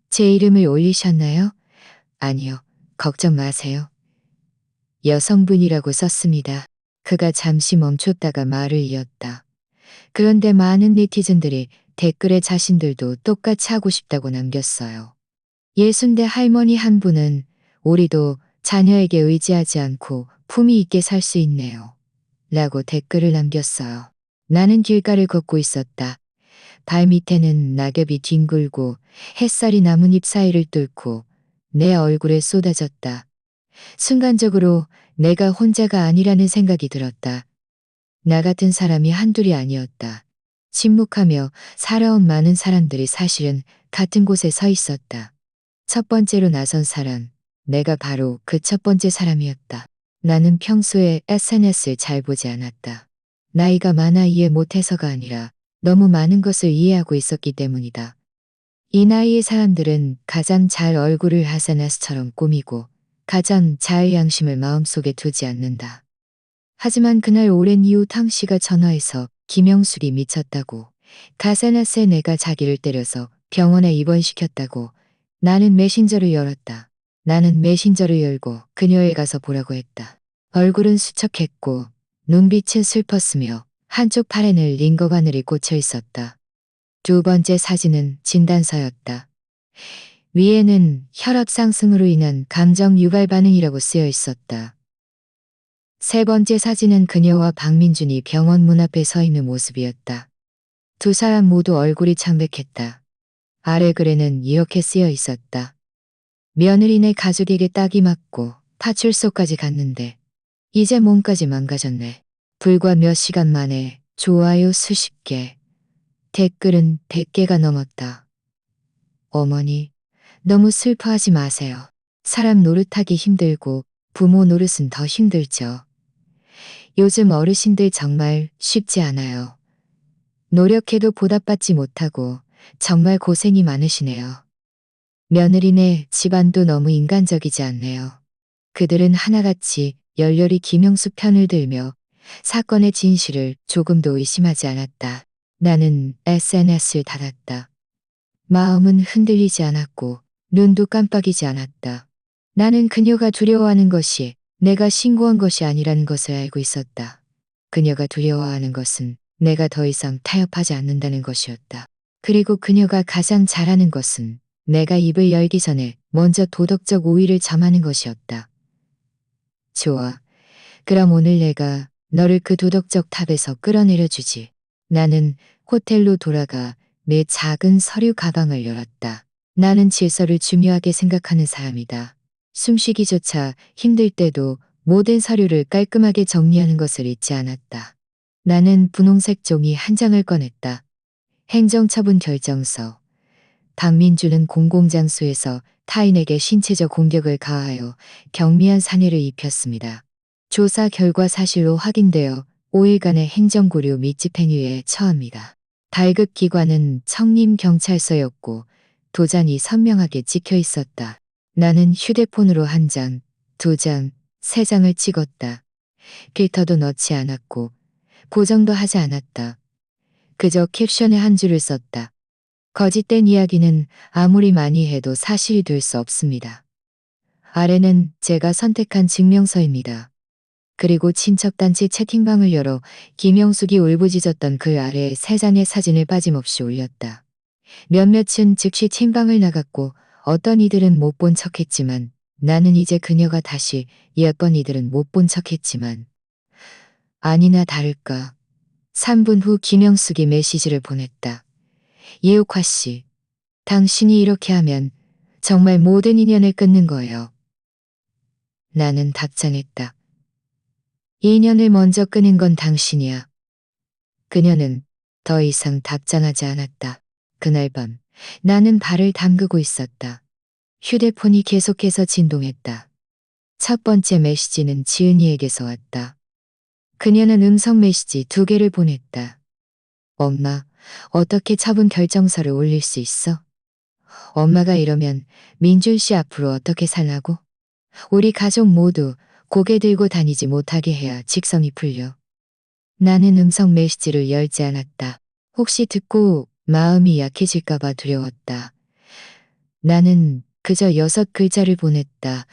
제 이름을 올리셨나요? 아니요. 걱정 마세요. 여성분이라고 썼습니다. 그가 잠시 멈췄다가 말을 이었다. 그런데 많은 네티즌들이 댓글에 자신들도 똑같이 하고 싶다고 남겼어요. 60대 할머니 한 분은 우리도 자녀에게 의지하지 않고 품위 있게 살 수 있네요. 라고 댓글을 남겼어요. 나는 길가를 걷고 있었다. 발밑에는 낙엽이 뒹굴고 햇살이 나뭇잎 사이를 뚫고 내 얼굴에 쏟아졌다. 순간적으로 내가 혼자가 아니라는 생각이 들었다. 나 같은 사람이 한둘이 아니었다. 침묵하며 살아온 많은 사람들이 사실은 같은 곳에 서 있었다. 첫 번째로 나선 사람, 내가 바로 그 첫 번째 사람이었다. 나는 평소에 SNS를 잘 보지 않았다. 나이가 많아 이해 못해서가 아니라 너무 많은 것을 이해하고 있었기 때문이다. 이 나이의 사람들은 가장 잘 얼굴을 SNS처럼 꾸미고 가장 자유양심을 마음속에 두지 않는다. 하지만 그날 오랜 이후 탕 씨가 전화해서 김영숙이 미쳤다고. 가세나세 내가 자기를 때려서 병원에 입원시켰다고. 나는 메신저를 열었다. 나는 메신저를 열고 그녀에 가서 보라고 했다. 얼굴은 수척했고 눈빛은 슬펐으며 한쪽 팔에는 링거 바늘이 꽂혀 있었다. 두 번째 사진은 진단서였다. 위에는 혈압 상승으로 인한 감정 유발 반응이라고 쓰여 있었다. 세 번째 사진은 그녀와 박민준이 병원 문 앞에 서 있는 모습이었다. 두 사람 모두 얼굴이 창백했다. 아래 글에는 이렇게 쓰여 있었다. 며느리네 가족에게 딱이 맞고 파출소까지 갔는데 이제 몸까지 망가졌네. 불과 몇 시간 만에 좋아요 수십 개, 댓글은 100개가 넘었다. 어머니, 너무 슬퍼하지 마세요. 사람 노릇하기 힘들고 부모 노릇은 더 힘들죠. 요즘 어르신들 정말 쉽지 않아요. 노력해도 보답받지 못하고 정말 고생이 많으시네요. 며느리네 집안도 너무 인간적이지 않네요. 그들은 하나같이 열렬히 김영수 편을 들며 사건의 진실을 조금도 의심하지 않았다. 나는 SNS를 닫았다. 마음은 흔들리지 않았고 눈도 깜빡이지 않았다. 나는 그녀가 두려워하는 것이 내가 신고한 것이 아니라는 것을 알고 있었다. 그녀가 두려워하는 것은 내가 더 이상 타협하지 않는다는 것이었다. 그리고 그녀가 가장 잘하는 것은 내가 입을 열기 전에 먼저 도덕적 우위를 점하는 것이었다. 좋아. 그럼 오늘 내가 너를 그 도덕적 탑에서 끌어내려 주지. 나는 호텔로 돌아가 내 작은 서류 가방을 열었다. 나는 질서를 중요하게 생각하는 사람이다. 숨쉬기조차 힘들 때도 모든 서류를 깔끔하게 정리하는 것을 잊지 않았다. 나는 분홍색 종이 한 장을 꺼냈다. 행정처분 결정서. 박민주는 공공장소에서 타인에게 신체적 공격을 가하여 경미한 산해를 입혔습니다. 조사 결과 사실로 확인되어 5일간의 행정고료 및 집행유예에 처합니다. 발급 기관은 청림경찰서였고 도장이 선명하게 찍혀 있었다. 나는 휴대폰으로 한 장, 두 장, 세 장을 찍었다. 필터도 넣지 않았고 고정도 하지 않았다. 그저 캡션에 한 줄을 썼다. 거짓된 이야기는 아무리 많이 해도 사실이 될 수 없습니다. 아래는 제가 선택한 증명서입니다. 그리고 친척단체 채팅방을 열어 김영숙이 울부짖었던 글 아래에 세 장의 사진을 빠짐없이 올렸다. 몇몇은 즉시 팀방을 나갔고 어떤 이들은 못 본 척했지만 나는 이제 그녀가 다시 예쁜 이들은 못 본 척했지만 아니나 다를까 3분 후 김영숙이 메시지를 보냈다. 예욱화 씨, 당신이 이렇게 하면 정말 모든 인연을 끊는 거예요. 나는 답장했다. 인연을 먼저 끊은 건 당신이야. 그녀는 더 이상 답장하지 않았다. 그날 밤 나는 발을 담그고 있었다. 휴대폰이 계속해서 진동했다. 첫 번째 메시지는 지은이에게서 왔다. 그녀는 음성 메시지 2개를 보냈다. 엄마, 어떻게 처분 결정서를 올릴 수 있어? 엄마가 이러면 민준 씨 앞으로 어떻게 살라고? 우리 가족 모두 고개 들고 다니지 못하게 해야 직성이 풀려. 나는 음성 메시지를 열지 않았다. 혹시 듣고 마음이 약해질까봐 두려웠다. 나는 그저 6글자를 보냈다.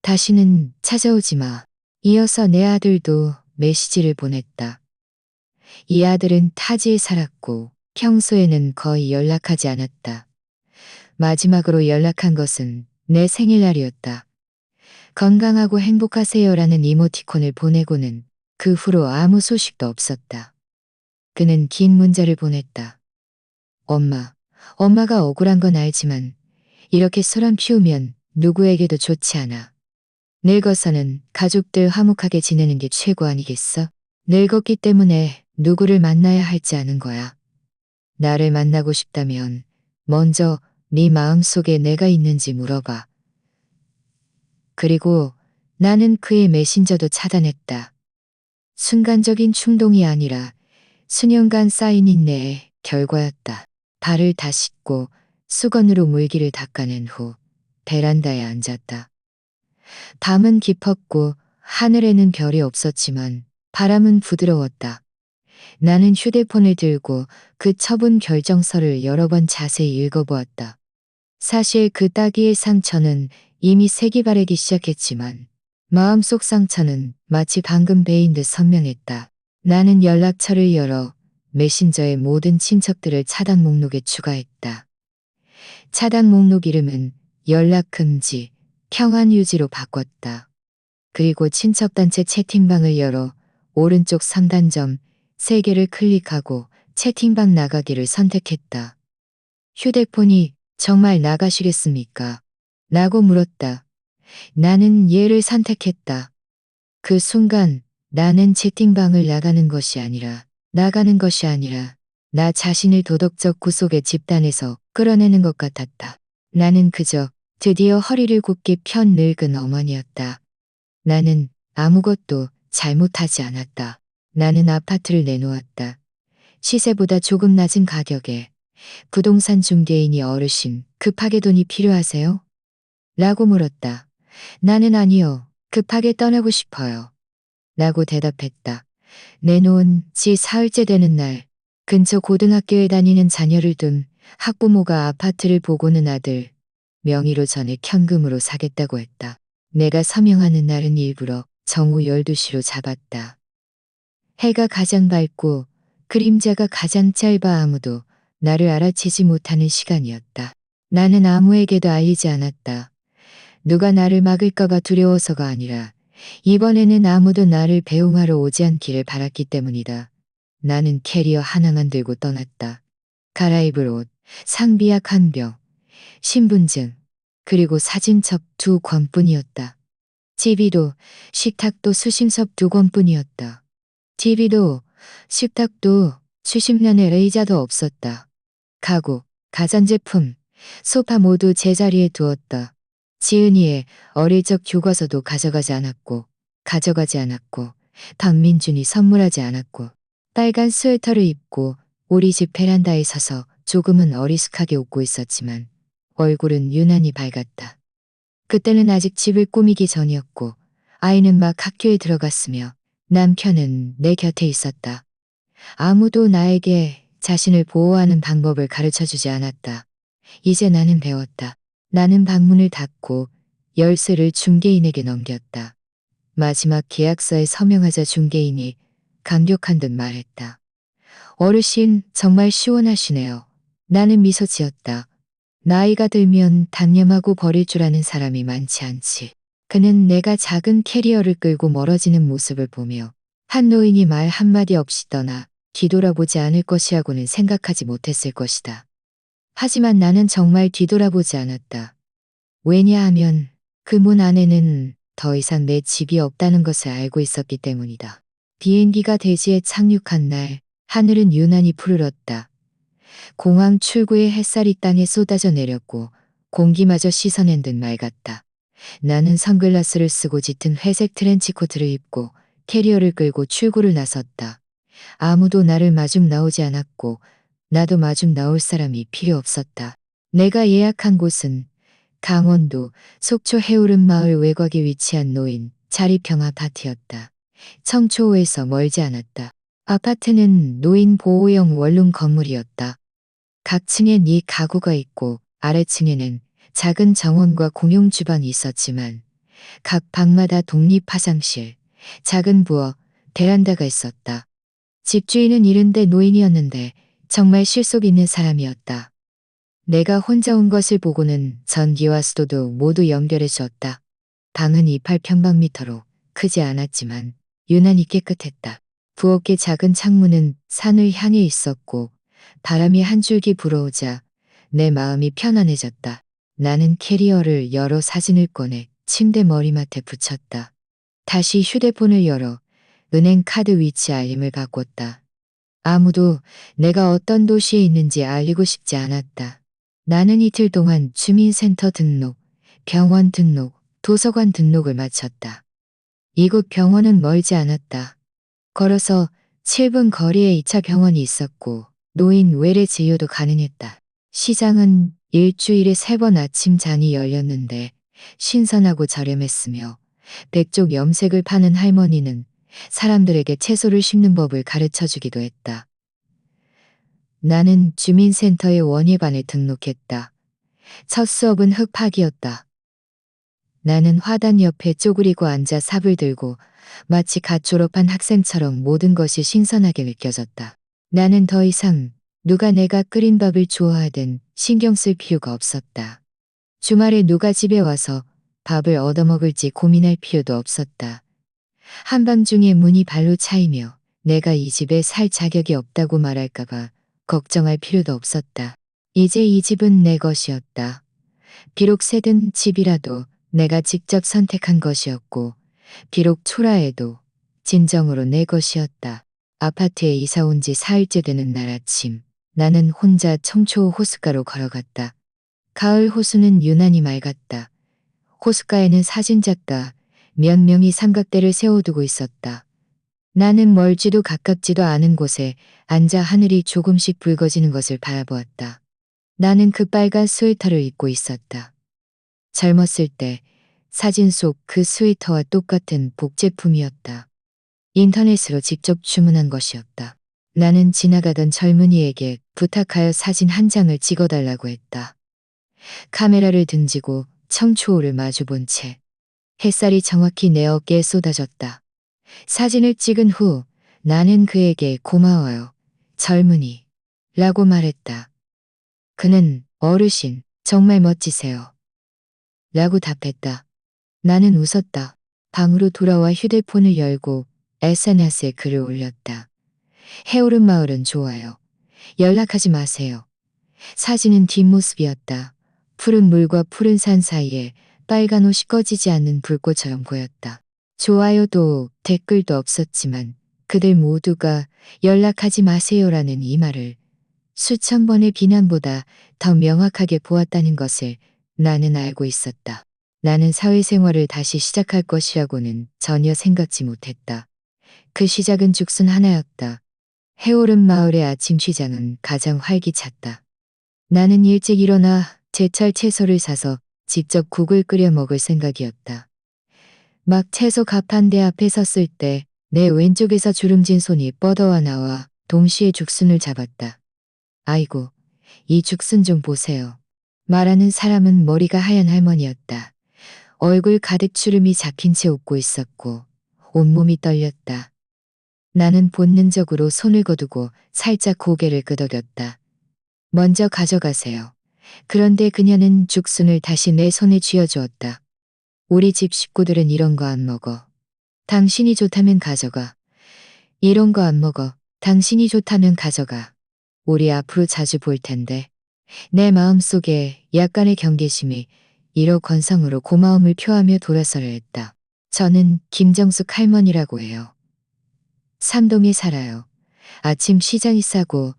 다시는 찾아오지 마. 이어서 내 아들도 메시지를 보냈다. 이 아들은 타지에 살았고 평소에는 거의 연락하지 않았다. 마지막으로 연락한 것은 내 생일날이었다. 건강하고 행복하세요라는 이모티콘을 보내고는 그 후로 아무 소식도 없었다. 그는 긴 문자를 보냈다. 엄마가 억울한 건 알지만 이렇게 소란 피우면 누구에게도 좋지 않아. 늙어서는 가족들 화목하게 지내는 게 최고 아니겠어? 늙었기 때문에 누구를 만나야 할지 아는 거야. 나를 만나고 싶다면 먼저 네 마음속에 내가 있는지 물어봐. 그리고 나는 그의 메신저도 차단했다. 순간적인 충동이 아니라 수년간 쌓인 인내의 결과였다. 발을 다 씻고 수건으로 물기를 닦아낸 후 베란다에 앉았다. 밤은 깊었고 하늘에는 별이 없었지만 바람은 부드러웠다. 나는 휴대폰을 들고 그 처분 결정서를 여러 번 자세히 읽어보았다. 사실 그 따기의 상처는 이미 색이 바래기 시작했지만 마음속 상처는 마치 방금 베인 듯 선명했다. 나는 연락처를 열어 메신저의 모든 친척들을 차단 목록에 추가했다. 차단 목록 이름은 연락 금지, 평안 유지로 바꿨다. 그리고 친척단체 채팅방을 열어 오른쪽 상단점 3개를 클릭하고 채팅방 나가기를 선택했다. 휴대폰이 정말 나가시겠습니까? 라고 물었다. 나는 얘를 선택했다. 그 순간 나는 채팅방을 나가는 것이 아니라 나 자신을 도덕적 구속의 집단에서 끌어내는 것 같았다. 나는 그저 드디어 허리를 굳게 편 늙은 어머니였다. 나는 아무것도 잘못하지 않았다. 나는 아파트를 내놓았다. 시세보다 조금 낮은 가격에. 부동산 중개인이 어르신, 급하게 돈이 필요하세요? 라고 물었다. 나는 아니요. 급하게 떠나고 싶어요. 라고 대답했다. 내놓은 지 사흘째 되는 날, 근처 고등학교에 다니는 자녀를 둔 학부모가 아파트를 보고는 아들 명의로 전액 현금으로 사겠다고 했다. 내가 서명하는 날은 일부러 정오 12시로 잡았다. 해가 가장 밝고 그림자가 가장 짧아 아무도 나를 알아채지 못하는 시간이었다. 나는 아무에게도 알리지 않았다. 누가 나를 막을까봐 두려워서가 아니라 이번에는 아무도 나를 배웅하러 오지 않기를 바랐기 때문이다. 나는 캐리어 하나만 들고 떠났다. 갈아입을 옷, 상비약 1병, 신분증, 그리고 사진첩 2권뿐이었다. TV도 식탁도 수심섭 2권뿐이었다. TV도 식탁도 수십 년의 레이저도 없었다. 가구, 가전제품, 소파 모두 제자리에 두었다. 지은이의 어릴 적 교과서도 가져가지 않았고 박민준이 선물하지 않았고 빨간 스웨터를 입고 우리 집 베란다에 서서 조금은 어리숙하게 웃고 있었지만 얼굴은 유난히 밝았다. 그때는 아직 집을 꾸미기 전이었고 아이는 막 학교에 들어갔으며 남편은 내 곁에 있었다. 아무도 나에게 자신을 보호하는 방법을 가르쳐주지 않았다. 이제 나는 배웠다. 나는 방문을 닫고 열쇠를 중개인에게 넘겼다. 마지막 계약서에 서명하자 중개인이 강력한 듯 말했다. 어르신 정말 시원하시네요. 나는 미소 지었다. 나이가 들면 단념하고 버릴 줄 아는 사람이 많지 않지. 그는 내가 작은 캐리어를 끌고 멀어지는 모습을 보며 한 노인이 말 한마디 없이 떠나 뒤돌아보지 않을 것이라고는 생각하지 못했을 것이다. 하지만 나는 정말 뒤돌아보지 않았다. 왜냐하면 그 문 안에는 더 이상 내 집이 없다는 것을 알고 있었기 때문이다. 비행기가 대지에 착륙한 날 하늘은 유난히 푸르렀다. 공항 출구의 햇살이 땅에 쏟아져 내렸고 공기마저 씻어낸 듯 맑았다. 나는 선글라스를 쓰고 짙은 회색 트렌치코트를 입고 캐리어를 끌고 출구를 나섰다. 아무도 나를 마중 나오지 않았고 나도 마중 나올 사람이 필요 없었다. 내가 예약한 곳은 강원도 속초 해오름 마을 외곽에 위치한 노인 자립형 아파트였다. 청초호에서 멀지 않았다. 아파트는 노인 보호형 원룸 건물이었다. 각 층엔 이 가구가 있고 아래층에는 작은 정원과 공용 주방이 있었지만 각 방마다 독립 화장실, 작은 부엌, 베란다가 있었다. 집주인은 70대 노인이었는데 정말 실속 있는 사람이었다. 내가 혼자 온 것을 보고는 전기와 수도도 모두 연결해 주었다. 방은 28평방미터로 크지 않았지만 유난히 깨끗했다. 부엌의 작은 창문은 산을 향해 있었고 바람이 한 줄기 불어오자 내 마음이 편안해졌다. 나는 캐리어를 열어 사진을 꺼내 침대 머리맡에 붙였다. 다시 휴대폰을 열어 은행 카드 위치 알림을 바꿨다. 아무도 내가 어떤 도시에 있는지 알리고 싶지 않았다. 나는 이틀 동안 주민센터 등록, 병원 등록, 도서관 등록을 마쳤다. 이곳 병원은 멀지 않았다. 걸어서 7분 거리에 2차 병원이 있었고 노인 외래 진료도 가능했다. 시장은 일주일에 3번 아침 장이 열렸는데 신선하고 저렴했으며 백족 염색을 파는 할머니는 사람들에게 채소를 심는 법을 가르쳐 주기도 했다. 나는 주민센터의 원예반에 등록했다. 첫 수업은 흙파기였다. 나는 화단 옆에 쪼그리고 앉아 삽을 들고 마치 갓 졸업한 학생처럼 모든 것이 신선하게 느껴졌다. 나는 더 이상 누가 내가 끓인 밥을 좋아하든 신경 쓸 필요가 없었다. 주말에 누가 집에 와서 밥을 얻어먹을지 고민할 필요도 없었다. 한밤중에 문이 발로 차이며 내가 이 집에 살 자격이 없다고 말할까봐 걱정할 필요도 없었다. 이제 이 집은 내 것이었다. 비록 새든 집이라도 내가 직접 선택한 것이었고, 비록 초라해도 진정으로 내 것이었다. 아파트에 이사 온 지 4일째 되는 날 아침, 나는 혼자 청초 호숫가로 걸어갔다. 가을 호수는 유난히 맑았다. 호숫가에는 사진작가 몇 명이 삼각대를 세워두고 있었다. 나는 멀지도 가깝지도 않은 곳에 앉아 하늘이 조금씩 붉어지는 것을 바라보았다. 나는 그 빨간 스웨터를 입고 있었다. 젊었을 때 사진 속 그 스웨터와 똑같은 복제품이었다. 인터넷으로 직접 주문한 것이었다. 나는 지나가던 젊은이에게 부탁하여 사진 한 장을 찍어달라고 했다. 카메라를 등지고 청초호를 마주본 채 햇살이 정확히 내 어깨에 쏟아졌다. 사진을 찍은 후 나는 그에게 고마워요, 젊은이 라고 말했다. 그는 어르신, 정말 멋지세요 라고 답했다. 나는 웃었다. 방으로 돌아와 휴대폰을 열고 SNS에 글을 올렸다. 해오른 마을은 좋아요. 연락하지 마세요. 사진은 뒷모습이었다. 푸른 물과 푸른 산 사이에 빨간 옷이 꺼지지 않는 불꽃처럼 보였다. 좋아요도 댓글도 없었지만 그들 모두가 연락하지 마세요라는 이 말을 수천 번의 비난보다 더 명확하게 보았다는 것을 나는 알고 있었다. 나는 사회생활을 다시 시작할 것이라고는 전혀 생각지 못했다. 그 시작은 죽순 하나였다. 해오른 마을의 아침 시장은 가장 활기찼다. 나는 일찍 일어나 제철 채소를 사서 직접 국을 끓여 먹을 생각이었다. 막 채소 가판대 앞에 섰을 때 내 왼쪽에서 주름진 손이 뻗어와 나와 동시에 죽순을 잡았다. 아이고, 이 죽순 좀 보세요. 말하는 사람은 머리가 하얀 할머니였다. 얼굴 가득 주름이 잡힌 채 웃고 있었고 온몸이 떨렸다. 나는 본능적으로 손을 거두고 살짝 고개를 끄덕였다. 먼저 가져가세요. 그런데 그녀는 죽순을 다시 내 손에 쥐어주었다. 우리 집 식구들은 이런 거 안 먹어. 당신이 좋다면 가져가. 이런 거 안 먹어. 당신이 좋다면 가져가. 우리 앞으로 자주 볼 텐데. 내 마음속에 약간의 경계심이 1호 건성으로 고마움을 표하며 돌아서려 했다. 저는 김정숙 할머니라고 해요. 삼동에 살아요. 아침 시장이 싸고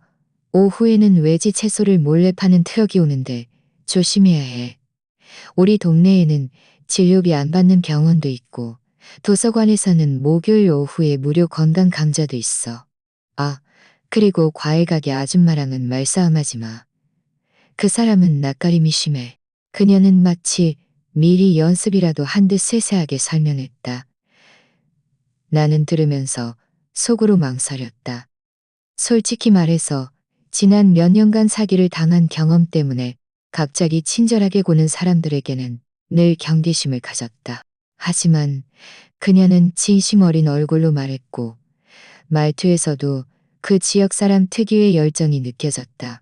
오후에는 외지 채소를 몰래 파는 트럭이 오는데 조심해야 해. 우리 동네에는 진료비 안 받는 병원도 있고 도서관에서는 목요일 오후에 무료 건강 강좌도 있어. 아, 그리고 과일 가게 아줌마랑은 말싸움하지 마. 그 사람은 낯가림이 심해. 그녀는 마치 미리 연습이라도 한 듯 세세하게 설명했다. 나는 들으면서 속으로 망설였다. 솔직히 말해서 지난 몇 년간 사기를 당한 경험 때문에 갑자기 친절하게 구는 사람들에게는 늘 경계심을 가졌다. 하지만 그녀는 진심 어린 얼굴로 말했고 말투에서도 그 지역 사람 특유의 열정이 느껴졌다.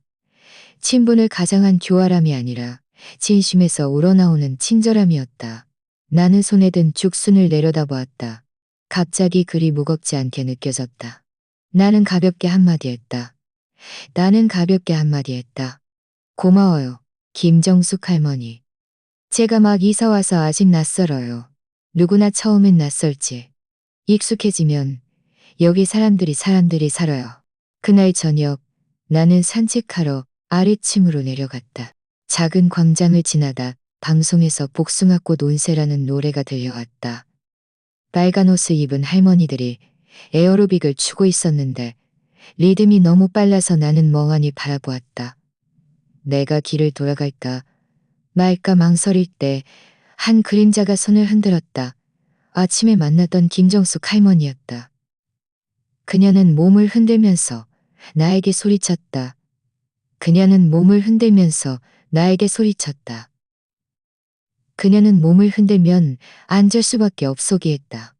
친분을 가장한 교활함이 아니라 진심에서 우러나오는 친절함이었다. 나는 손에 든 죽순을 내려다보았다. 갑자기 그리 무겁지 않게 느껴졌다. 나는 가볍게 한마디 했다. 고마워요, 김정숙 할머니. 제가 막 이사 와서 아직 낯설어요. 누구나 처음엔 낯설지. 익숙해지면 여기 사람들이 살아요. 그날 저녁 나는 산책하러 아래층으로 내려갔다. 작은 광장을 지나다 방송에서 복숭아꽃 온세라는 노래가 들려왔다. 빨간 옷을 입은 할머니들이 에어로빅을 추고 있었는데 리듬이 너무 빨라서 나는 멍하니 바라보았다. 내가 길을 돌아갈까 말까 망설일 때 한 그림자가 손을 흔들었다. 아침에 만났던 김정숙 할머니였다. 그녀는 몸을 흔들면서 나에게 소리쳤다. 그녀는 몸을 흔들면서 나에게 소리쳤다. 그녀는 몸을 흔들면 앉을 수밖에 없소기 했다.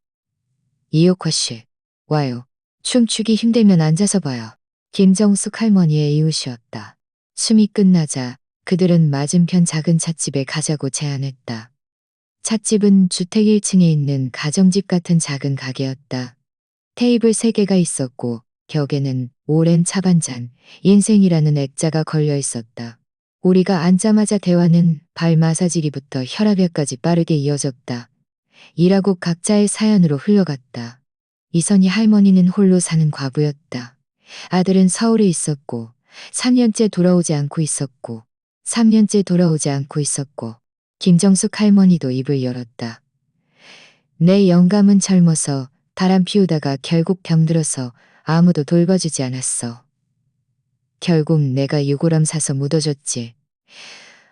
이옥화 씨, 와요. 춤추기 힘들면 앉아서 봐요. 김정숙 할머니의 이웃이었다. 춤이 끝나자 그들은 맞은편 작은 찻집에 가자고 제안했다. 찻집은 주택 1층에 있는 가정집 같은 작은 가게였다. 테이블 3개가 있었고 격에는 오랜 차반잔, 인생이라는 액자가 걸려 있었다. 우리가 앉자마자 대화는 발 마사지기부터 혈압약까지 빠르게 이어졌다. 일하고 각자의 사연으로 흘러갔다. 이선희 할머니는 홀로 사는 과부였다. 아들은 서울에 있었고 3년째 돌아오지 않고 있었고 3년째 돌아오지 않고 있었고 김정숙 할머니도 입을 열었다. 내 영감은 젊어서 바람 피우다가 결국 병들어서 아무도 돌봐주지 않았어. 결국 내가 유골함 사서 묻어줬지.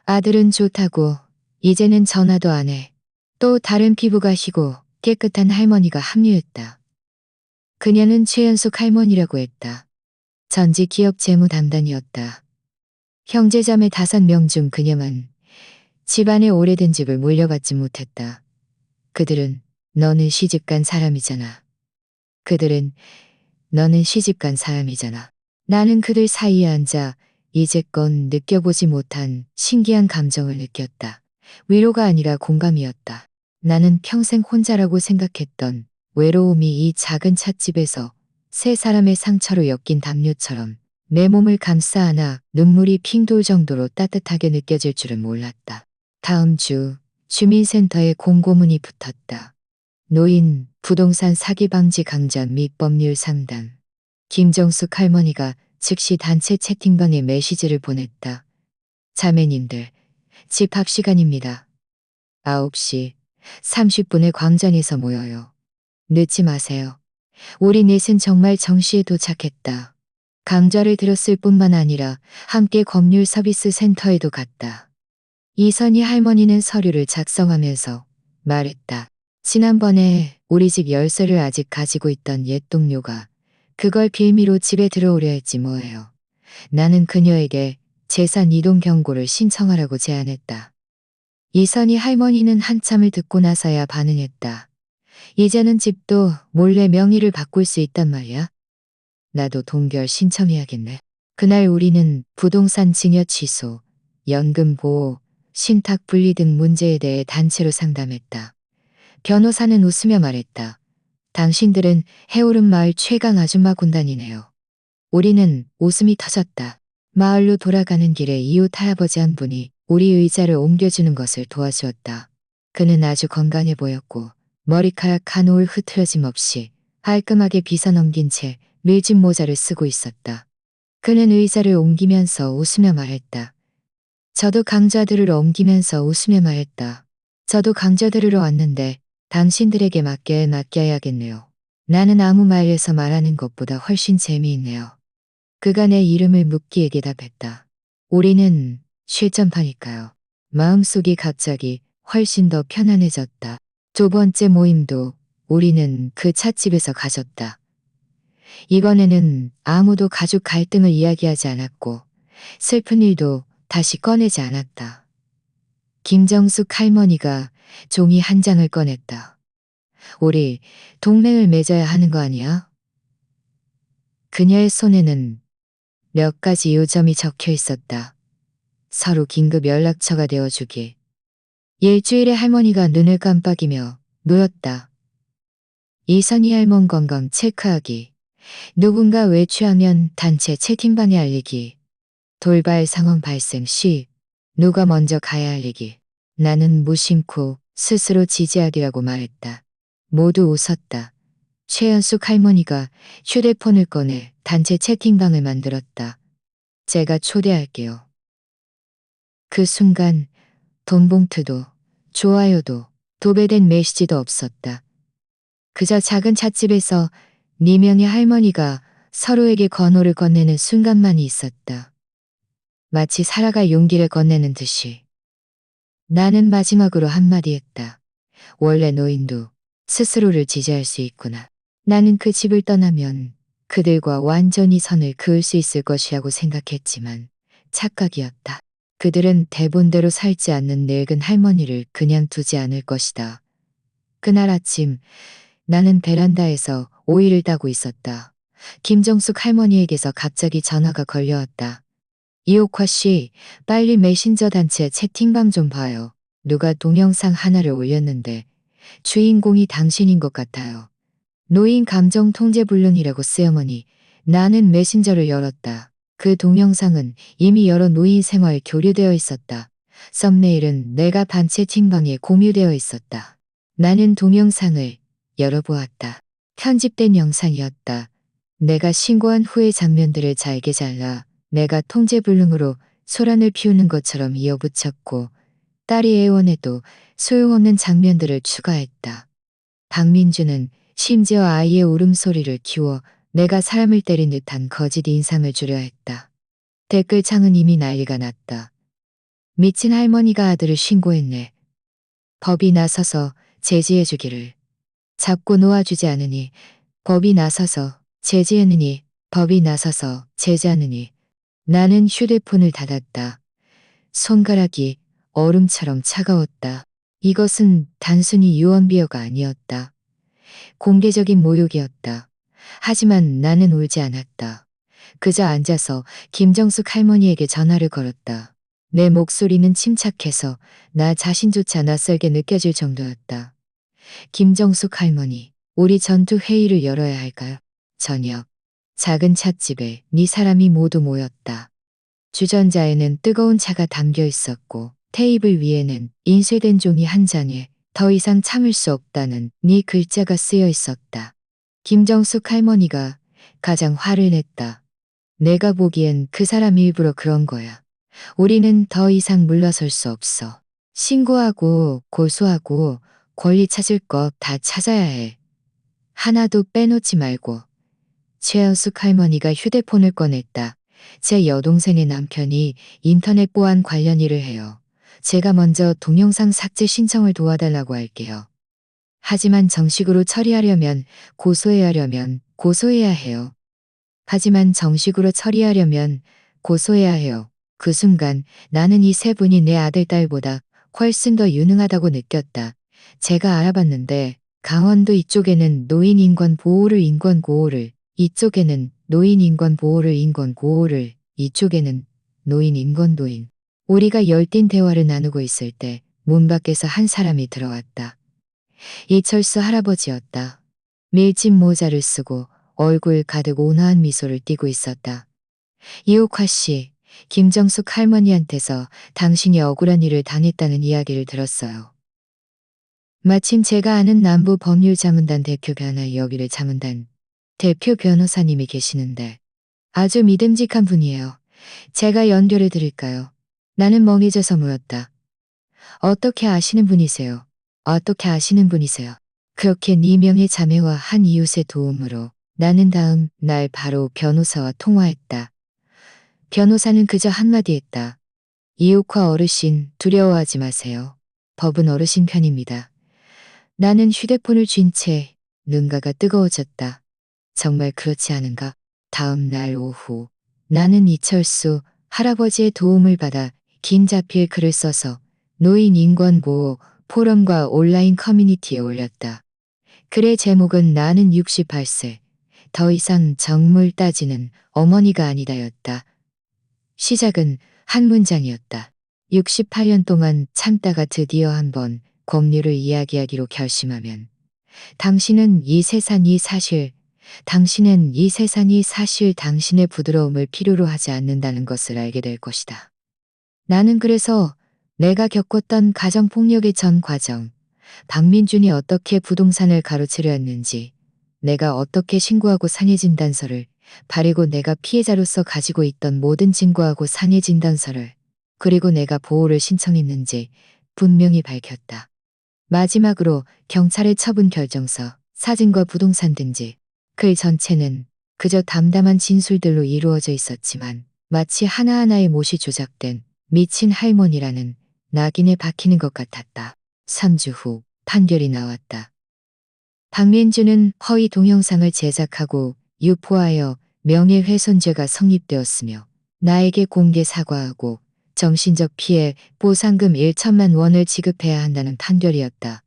아들은 좋다고 이제는 전화도 안 해. 또 다른 피부가 희고 깨끗한 할머니가 합류했다. 그녀는 최연숙 할머니라고 했다. 전직 기업 재무 담당이었다. 형제자매 5명 중 그녀만 집안에 오래된 집을 물려받지 못했다. 그들은 너는 시집간 사람이잖아. 그들은 너는 시집간 사람이잖아. 나는 그들 사이에 앉아 이제껏 느껴보지 못한 신기한 감정을 느꼈다. 위로가 아니라 공감이었다. 나는 평생 혼자라고 생각했던 외로움이 이 작은 찻집에서 세 사람의 상처로 엮인 담요처럼 내 몸을 감싸 안아 눈물이 핑 돌 정도로 따뜻하게 느껴질 줄은 몰랐다. 다음 주 주민센터에 공고문이 붙었다. 노인, 부동산 사기 방지 강좌 및 법률 상담. 김정숙 할머니가 즉시 단체 채팅방에 메시지를 보냈다. 자매님들, 집합 시간입니다. 9시 30분에 광장에서 모여요. 늦지 마세요. 우리 넷은 정말 정시에 도착했다. 강좌를 들었을 뿐만 아니라 함께 법률 서비스 센터에도 갔다. 이선희 할머니는 서류를 작성하면서 말했다. 지난번에 우리 집 열쇠를 아직 가지고 있던 옛 동료가 그걸 빌미로 집에 들어오려 했지 뭐예요. 나는 그녀에게 재산 이동 경고를 신청하라고 제안했다. 이선희 할머니는 한참을 듣고 나서야 반응했다. 이제는 집도 몰래 명의를 바꿀 수 있단 말이야. 나도 동결 신청해야겠네. 그날 우리는 부동산 증여 취소, 연금 보호, 신탁 분리 등 문제에 대해 단체로 상담했다. 변호사는 웃으며 말했다. 당신들은 해오름 마을 최강 아줌마 군단이네요. 우리는 웃음이 터졌다. 마을로 돌아가는 길에 이웃 할아버지 한 분이 우리 의자를 옮겨주는 것을 도와주었다. 그는 아주 건강해 보였고 머리카락 한 올 흐트러짐 없이 깔끔하게 빗어넘긴 채 밀짚 모자를 쓰고 있었다. 그는 의자를 옮기면서 웃으며 말했다. 저도 강좌 들으러 옮기면서 웃으며 말했다. 저도 강좌 들으러 왔는데 당신들에게 맡겨야겠네요. 나는 아무 말에서 말하는 것보다 훨씬 재미있네요. 그가 내 이름을 묻기에 대답했다. 우리는 실전파니까요. 마음속이 갑자기 훨씬 더 편안해졌다. 2번째 모임도 우리는 그 찻집에서 가졌다. 이번에는 아무도 가족 갈등을 이야기하지 않았고 슬픈 일도 다시 꺼내지 않았다. 김정숙 할머니가 종이 한 장을 꺼냈다. 우리 동맹을 맺어야 하는 거 아니야? 그녀의 손에는 몇 가지 요점이 적혀 있었다. 서로 긴급 연락처가 되어주기. 일주일에 할머니가 눈을 깜빡이며 놓였다. 이선희 할멈 건강 체크하기. 누군가 외출하면 단체 채팅방에 알리기. 돌발 상황 발생 시 누가 먼저 가야 알리기. 나는 무심코 스스로 지지하기라고 말했다. 모두 웃었다. 최연숙 할머니가 휴대폰을 꺼내 단체 채팅방을 만들었다. 제가 초대할게요. 그 순간 돈 봉투도 좋아요도 도배된 메시지도 없었다. 그저 작은 찻집에서 4명의 할머니가 서로에게 번호를 건네는 순간만이 있었다. 마치 살아갈 용기를 건네는 듯이. 나는 마지막으로 한마디 했다. 원래 노인도 스스로를 지지할 수 있구나. 나는 그 집을 떠나면 그들과 완전히 선을 그을 수 있을 것이라고 생각했지만 착각이었다. 그들은 대본대로 살지 않는 늙은 할머니를 그냥 두지 않을 것이다. 그날 아침 나는 베란다에서 오이를 따고 있었다. 김정숙 할머니에게서 갑자기 전화가 걸려왔다. 이옥화 씨, 빨리 메신저 단체 채팅방 좀 봐요. 누가 동영상 하나를 올렸는데 주인공이 당신인 것 같아요. 노인 감정 통제 불능이라고 쓰여머니 나는 메신저를 열었다. 그 동영상은 이미 여러 노인 생활 교류되어 있었다. 썸네일은 내가 반 채팅방에 공유되어 있었다. 나는 동영상을 열어보았다. 편집된 영상이었다. 내가 신고한 후의 장면들을 잘게 잘라 내가 통제불능으로 소란을 피우는 것처럼 이어붙였고 딸이 애원해도 소용없는 장면들을 추가했다. 박민주는 심지어 아이의 울음소리를 키워 내가 사람을 때린 듯한 거짓 인상을 주려 했다. 댓글창은 이미 난리가 났다. 미친 할머니가 아들을 신고했네. 법이 나서서 제지해주기를. 잡고 놓아주지 않으니 법이 나서서 제지하느니 법이 나서서 제지하느니. 나는 휴대폰을 닫았다. 손가락이 얼음처럼 차가웠다. 이것은 단순히 유언비어가 아니었다. 공개적인 모욕이었다. 하지만 나는 울지 않았다. 그저 앉아서 김정숙 할머니에게 전화를 걸었다. 내 목소리는 침착해서 나 자신조차 낯설게 느껴질 정도였다. 김정숙 할머니, 우리 전투 회의를 열어야 할까요? 저녁. 작은 찻집에 네 사람이 모두 모였다. 주전자에는 뜨거운 차가 담겨 있었고 테이블 위에는 인쇄된 종이 한 장에 더 이상 참을 수 없다는 네 글자가 쓰여 있었다. 김정숙 할머니가 가장 화를 냈다. 내가 보기엔 그 사람 일부러 그런 거야. 우리는 더 이상 물러설 수 없어. 신고하고 고소하고 권리 찾을 것 다 찾아야 해. 하나도 빼놓지 말고. 최연숙 할머니가 휴대폰을 꺼냈다. 제 여동생의 남편이 인터넷 보안 관련 일을 해요. 제가 먼저 동영상 삭제 신청을 도와달라고 할게요. 하지만 정식으로 처리하려면 고소해야 해요. 하지만 정식으로 처리하려면 고소해야 해요. 그 순간 나는 이 세 분이 내 아들 딸보다 훨씬 더 유능하다고 느꼈다. 제가 알아봤는데 강원도 이쪽에는 노인 인권 보호를 이쪽에는 노인 인권 보호를 이쪽에는 노인 인권도인. 우리가 열띤 대화를 나누고 있을 때 문 밖에서 한 사람이 들어왔다. 이철수 할아버지였다. 밀짚 모자를 쓰고 얼굴 가득 온화한 미소를 띠고 있었다. 이옥화 씨, 김정숙 할머니한테서 당신이 억울한 일을 당했다는 이야기를 들었어요. 마침 제가 아는 남부 법률자문단 대표 변호사님이 계시는데 아주 믿음직한 분이에요. 제가 연결해 드릴까요? 나는 멍해져서 물었다. 어떻게 아시는 분이세요? 그렇게 네 명의 자매와 한 이웃의 도움으로 나는 다음 날 바로 변호사와 통화했다. 변호사는 그저 한마디 했다. 이옥화 어르신, 두려워하지 마세요. 법은 어르신 편입니다. 나는 휴대폰을 쥔 채 눈가가 뜨거워졌다. 정말 그렇지 않은가? 다음 날 오후 나는 이철수 할아버지의 도움을 받아 긴 자필 글을 써서 노인 인권보호 포럼과 온라인 커뮤니티에 올렸다. 글의 제목은 나는 68세. 더 이상 정물 따지는 어머니가 아니다였다. 시작은 한 문장이었다. 68년 동안 참다가 드디어 한번 법률을 이야기하기로 결심하면 당신은 이 세상이 사실 당신의 부드러움을 필요로 하지 않는다는 것을 알게 될 것이다. 나는 그래서 내가 겪었던 가정폭력의 전 과정, 박민준이 어떻게 부동산을 가로채려 했는지, 내가 어떻게 신고하고 상해 진단서를, 바리고 내가 피해자로서 가지고 있던 모든 증거하고 상해 진단서를, 그리고 내가 보호를 신청했는지 분명히 밝혔다. 마지막으로 경찰의 처분 결정서, 사진과 부동산 등지, 글 전체는 그저 담담한 진술들로 이루어져 있었지만 마치 하나하나의 못이 조작된 미친 할머니라는 낙인에 박히는 것 같았다. 3주 후 판결이 나왔다. 박민주는 허위 동영상을 제작하고 유포하여 명예훼손죄가 성립되었으며 나에게 공개 사과하고 정신적 피해 보상금 1천만 원을 지급해야 한다는 판결이었다.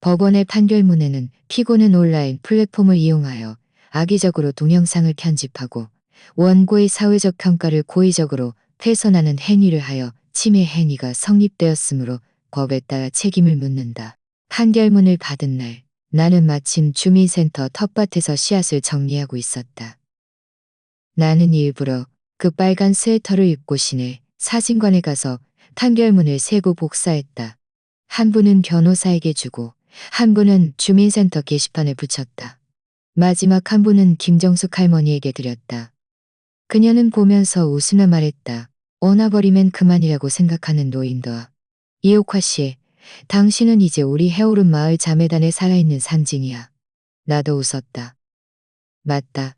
법원의 판결문에는 피고는 온라인 플랫폼을 이용하여 악의적으로 동영상을 편집하고 원고의 사회적 평가를 고의적으로 훼손하는 행위를 하여 침해 행위가 성립되었으므로 법에 따라 책임을 묻는다. 판결문을 받은 날 나는 마침 주민센터 텃밭에서 씨앗을 정리하고 있었다. 나는 일부러 그 빨간 스웨터를 입고 시내 사진관에 가서 판결문을 세고 복사했다. 한 분은 변호사에게 주고 한 분은 주민센터 게시판에 붙였다. 마지막 한 분은 김정숙 할머니에게 드렸다. 그녀는 보면서 웃으며 말했다. 어나버리면 그만이라고 생각하는 노인도아. 이옥화 씨, 당신은 이제 우리 해오름 마을 자매단에 살아있는 상징이야. 나도 웃었다. 맞다.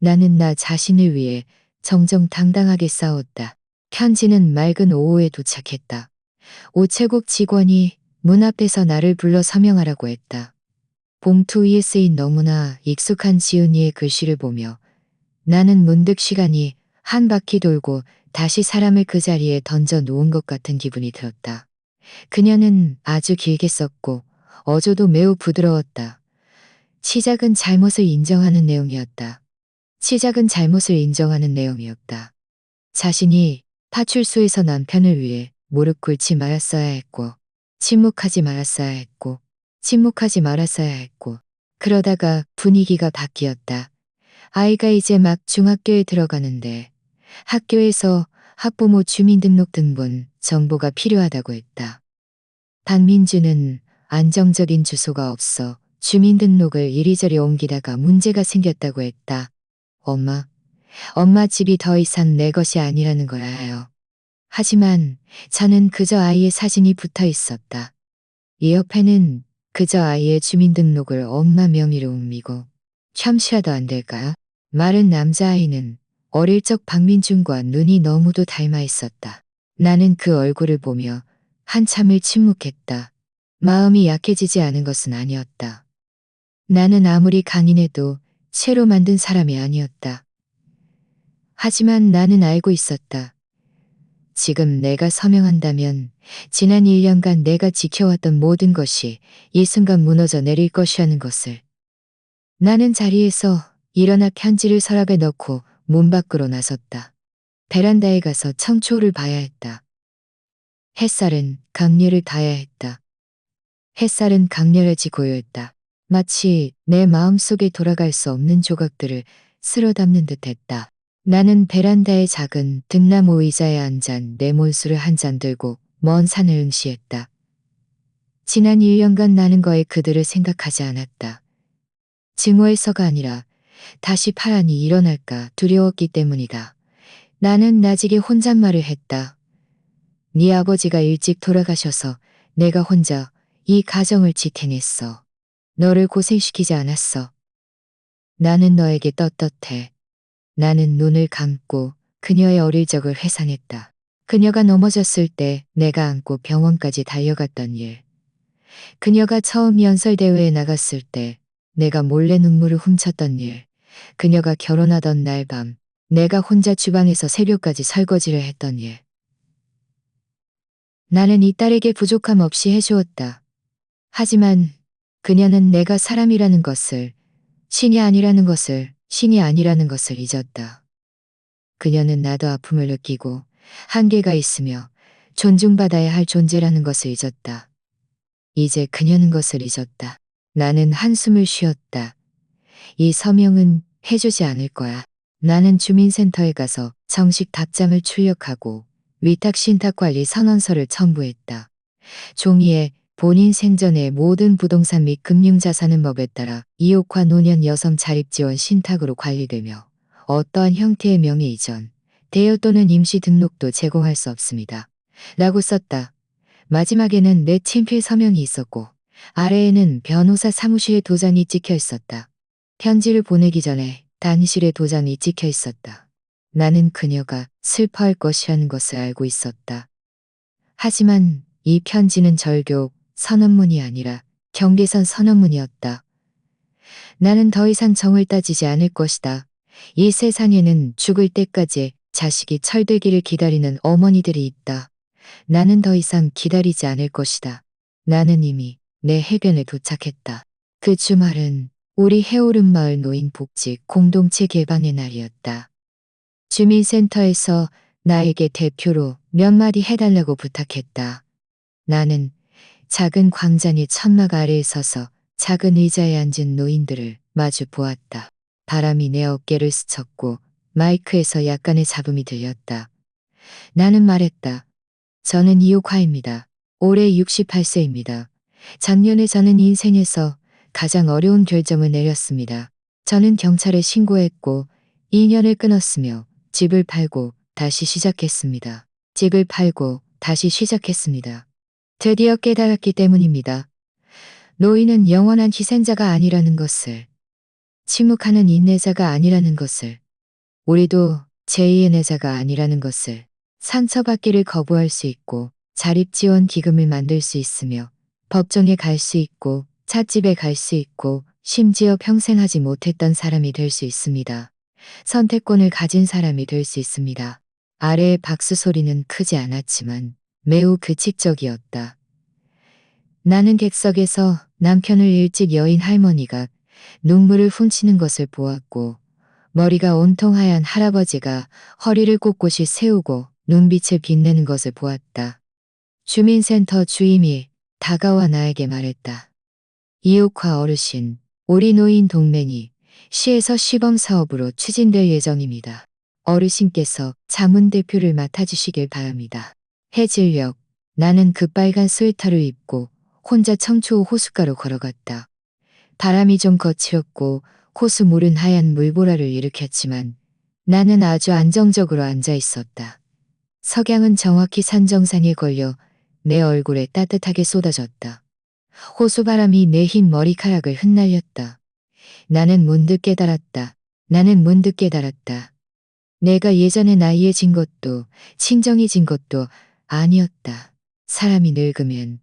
나는 나 자신을 위해 정정당당하게 싸웠다. 편지는 맑은 오후에 도착했다. 우체국 직원이 문 앞에서 나를 불러 서명하라고 했다. 봉투 위에 쓰인 너무나 익숙한 지은이의 글씨를 보며 나는 문득 시간이 한 바퀴 돌고 다시 사람을 그 자리에 던져 놓은 것 같은 기분이 들었다. 그녀는 아주 길게 썼고 어조도 매우 부드러웠다. 시작은 잘못을 인정하는 내용이었다. 시작은 잘못을 인정하는 내용이었다. 자신이 파출소에서 남편을 위해 무릎 꿇지 말았어야 했고 침묵하지 말았어야 했고 침묵하지 말았어야 했고 그러다가 분위기가 바뀌었다. 아이가 이제 막 중학교에 들어가는데 학교에서 학부모 주민등록등본 정보가 필요하다고 했다. 박민주는 안정적인 주소가 없어 주민등록을 이리저리 옮기다가 문제가 생겼다고 했다. 엄마 집이 더 이상 내 것이 아니라는 걸 알아요. 하지만 저는 그저 아이의 사진이 붙어 있었다. 이 옆에는 그저 아이의 주민등록을 엄마 명의로 옮기고 참시라도 안 될까요? 마른 남자아이는 어릴 적 박민준과 눈이 너무도 닮아 있었다. 나는 그 얼굴을 보며 한참을 침묵했다. 마음이 약해지지 않은 것은 아니었다. 나는 아무리 강인해도 채로 만든 사람이 아니었다. 하지만 나는 알고 있었다. 지금 내가 서명한다면 지난 1년간 내가 지켜왔던 모든 것이 이 순간 무너져 내릴 것이라는 것을. 나는 자리에서 일어나 편지를 서랍에 넣고 문 밖으로 나섰다. 베란다에 가서 청초를 봐야 했다. 햇살은 강렬을 닿아야 했다. 햇살은 강렬해지고였다. 마치 내 마음속에 돌아갈 수 없는 조각들을 쓸어 담는 듯 했다. 나는 베란다의 작은 등나무 의자에 앉아 내 몬수를 한 잔 들고 먼 산을 응시했다. 지난 1년간 나는 거의 그들을 생각하지 않았다. 증오해서가 아니라 다시 파란이 일어날까 두려웠기 때문이다. 나는 나직에 혼잣말을 했다. 네 아버지가 일찍 돌아가셔서 내가 혼자 이 가정을 지탱했어. 너를 고생시키지 않았어. 나는 너에게 떳떳해. 나는 눈을 감고 그녀의 어릴 적을 회상했다. 그녀가 넘어졌을 때 내가 안고 병원까지 달려갔던 일. 그녀가 처음 연설대회에 나갔을 때 내가 몰래 눈물을 훔쳤던 일. 그녀가 결혼하던 날 밤 내가 혼자 주방에서 새벽까지 설거지를 했던 일. 나는 이 딸에게 부족함 없이 해주었다. 하지만 그녀는 내가 사람이라는 것을, 신이 아니라는 것을 잊었다. 그녀는 나도 아픔을 느끼고 한계가 있으며 존중받아야 할 존재라는 것을 잊었다. 이제 그녀는 것을 잊었다. 나는 한숨을 쉬었다. 이 서명은 해주지 않을 거야. 나는 주민센터에 가서 정식 답장을 출력하고 위탁신탁관리 선언서를 첨부했다. 종이에 본인 생전의 모든 부동산 및 금융자산은 법에 따라 이옥화 노년 여성 자립지원 신탁으로 관리되며 어떠한 형태의 명의 이전, 대여 또는 임시 등록도 제공할 수 없습니다. 라고 썼다. 마지막에는 내 친필 서명이 있었고 아래에는 변호사 사무실의 도장이 찍혀 있었다. 편지를 보내기 전에 단실의 도장이 찍혀 있었다. 나는 그녀가 슬퍼할 것이라는 것을 알고 있었다. 하지만 이 편지는 절교 선언문이 아니라 경계선 선언문이었다. 나는 더 이상 정을 따지지 않을 것이다. 이 세상에는 죽을 때까지 자식이 철들기를 기다리는 어머니들이 있다. 나는 더 이상 기다리지 않을 것이다. 나는 이미 내 해변에 도착했다. 그 주말은 우리 해오름마을 노인복지 공동체 개방의 날이었다. 주민센터에서 나에게 대표로 몇 마디 해달라고 부탁했다. 나는 작은 광장의 천막 아래에 서서 작은 의자에 앉은 노인들을 마주 보았다. 바람이 내 어깨를 스쳤고 마이크에서 약간의 잡음이 들렸다. 나는 말했다. 저는 이옥화입니다. 올해 68세입니다. 작년에 저는 인생에서 가장 어려운 결정을 내렸습니다. 저는 경찰에 신고했고 2년을 끊었으며 집을 팔고 다시 시작했습니다. 집을 팔고 다시 시작했습니다. 드디어 깨달았기 때문입니다. 노인은 영원한 희생자가 아니라는 것을, 침묵하는 인내자가 아니라는 것을, 우리도 제2의 내자가 아니라는 것을, 상처받기를 거부할 수 있고 자립지원 기금을 만들 수 있으며 법정에 갈 수 있고 찻집에 갈 수 있고 심지어 평생 하지 못했던 사람이 될 수 있습니다. 선택권을 가진 사람이 될 수 있습니다. 아래의 박수 소리는 크지 않았지만 매우 규칙적이었다. 나는 객석에서 남편을 일찍 여인 할머니가 눈물을 훔치는 것을 보았고 머리가 온통 하얀 할아버지가 허리를 꼿꼿이 세우고 눈빛을 빛내는 것을 보았다. 주민센터 주임이 다가와 나에게 말했다. 이옥화 어르신, 우리 노인 동맹이 시에서 시범 사업으로 추진될 예정입니다. 어르신께서 자문 대표를 맡아주시길 바랍니다. 해질녘, 나는 그 빨간 스웨터를 입고 혼자 청초 호숫가로 걸어갔다. 바람이 좀 거칠었고 호수물은 하얀 물보라를 일으켰지만 나는 아주 안정적으로 앉아 있었다. 석양은 정확히 산 정상에 걸려 내 얼굴에 따뜻하게 쏟아졌다. 호수바람이 내 흰 머리카락을 흩날렸다. 나는 문득 깨달았다. 나는 문득 깨달았다. 내가 예전에 나이해진 것도 친정해진 것도 아니었다. 사람이 늙으면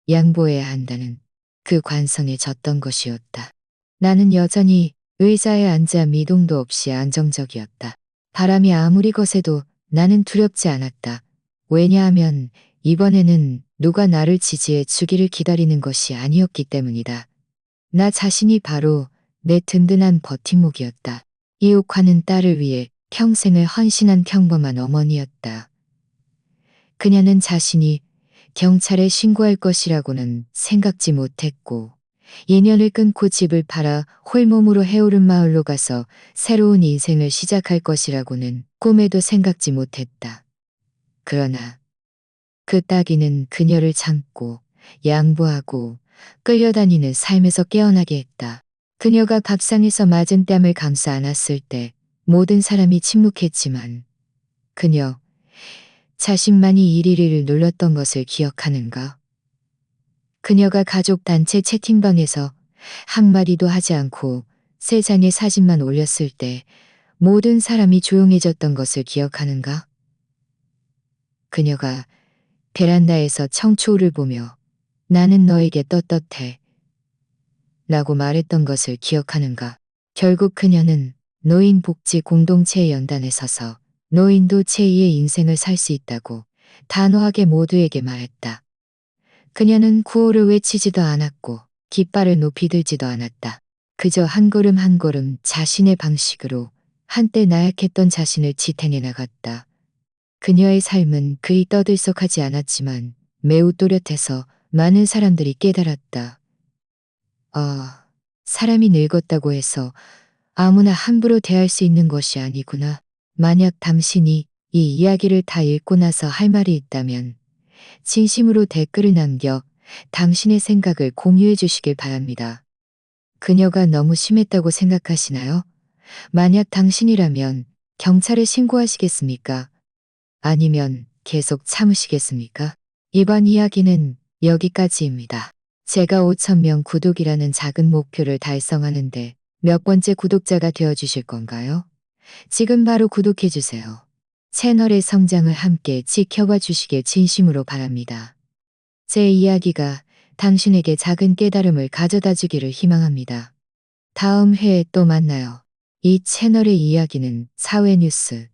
양보해야 한다는 그 관성에 졌던 것이었다. 나는 여전히 의자에 앉아 미동도 없이 안정적이었다. 바람이 아무리 거세도 나는 두렵지 않았다. 왜냐하면 이번에는 누가 나를 지지해 주기를 기다리는 것이 아니었기 때문이다. 나 자신이 바로 내 든든한 버팀목이었다. 이옥화는 딸을 위해 평생을 헌신한 평범한 어머니였다. 그녀는 자신이 경찰에 신고할 것이라고는 생각지 못했고 2년을 끊고 집을 팔아 홀몸으로 해오른 마을로 가서 새로운 인생을 시작할 것이라고는 꿈에도 생각지 못했다. 그러나 그 따귀는 그녀를 참고 양보하고 끌려다니는 삶에서 깨어나게 했다. 그녀가 밥상에서 맞은 뺨을 감싸 안았을 때 모든 사람이 침묵했지만 그녀 자신만이 1위를 눌렀던 것을 기억하는가? 그녀가 가족 단체 채팅방에서 한마디도 하지 않고 세 장의 사진만 올렸을 때 모든 사람이 조용해졌던 것을 기억하는가? 그녀가 베란다에서 청초를 보며 나는 너에게 떳떳해 라고 말했던 것을 기억하는가? 결국 그녀는 노인 복지 공동체의 연단에 서서 노인도 제2의 인생을 살 수 있다고 단호하게 모두에게 말했다. 그녀는 구호를 외치지도 않았고 깃발을 높이 들지도 않았다. 그저 한 걸음 한 걸음 자신의 방식으로 한때 나약했던 자신을 지탱해 나갔다. 그녀의 삶은 그리 떠들썩하지 않았지만 매우 또렷해서 많은 사람들이 깨달았다. 사람이 늙었다고 해서 아무나 함부로 대할 수 있는 것이 아니구나. 만약 당신이 이 이야기를 다 읽고 나서 할 말이 있다면 진심으로 댓글을 남겨 당신의 생각을 공유해 주시길 바랍니다. 그녀가 너무 심했다고 생각하시나요? 만약 당신이라면 경찰에 신고하시겠습니까? 아니면 계속 참으시겠습니까? 이번 이야기는 여기까지입니다. 제가 5,000명 구독이라는 작은 목표를 달성하는데 몇 번째 구독자가 되어주실 건가요? 지금 바로 구독해주세요. 채널의 성장을 함께 지켜봐 주시길 진심으로 바랍니다. 제 이야기가 당신에게 작은 깨달음을 가져다 주기를 희망합니다. 다음 회에 또 만나요. 이 채널의 이야기는 사회 뉴스,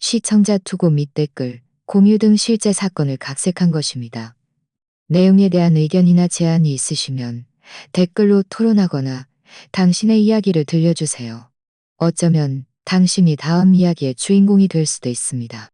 시청자 투고 및 댓글, 공유 등 실제 사건을 각색한 것입니다. 내용에 대한 의견이나 제안이 있으시면 댓글로 토론하거나 당신의 이야기를 들려주세요. 어쩌면 당신이 다음 이야기의 주인공이 될 수도 있습니다.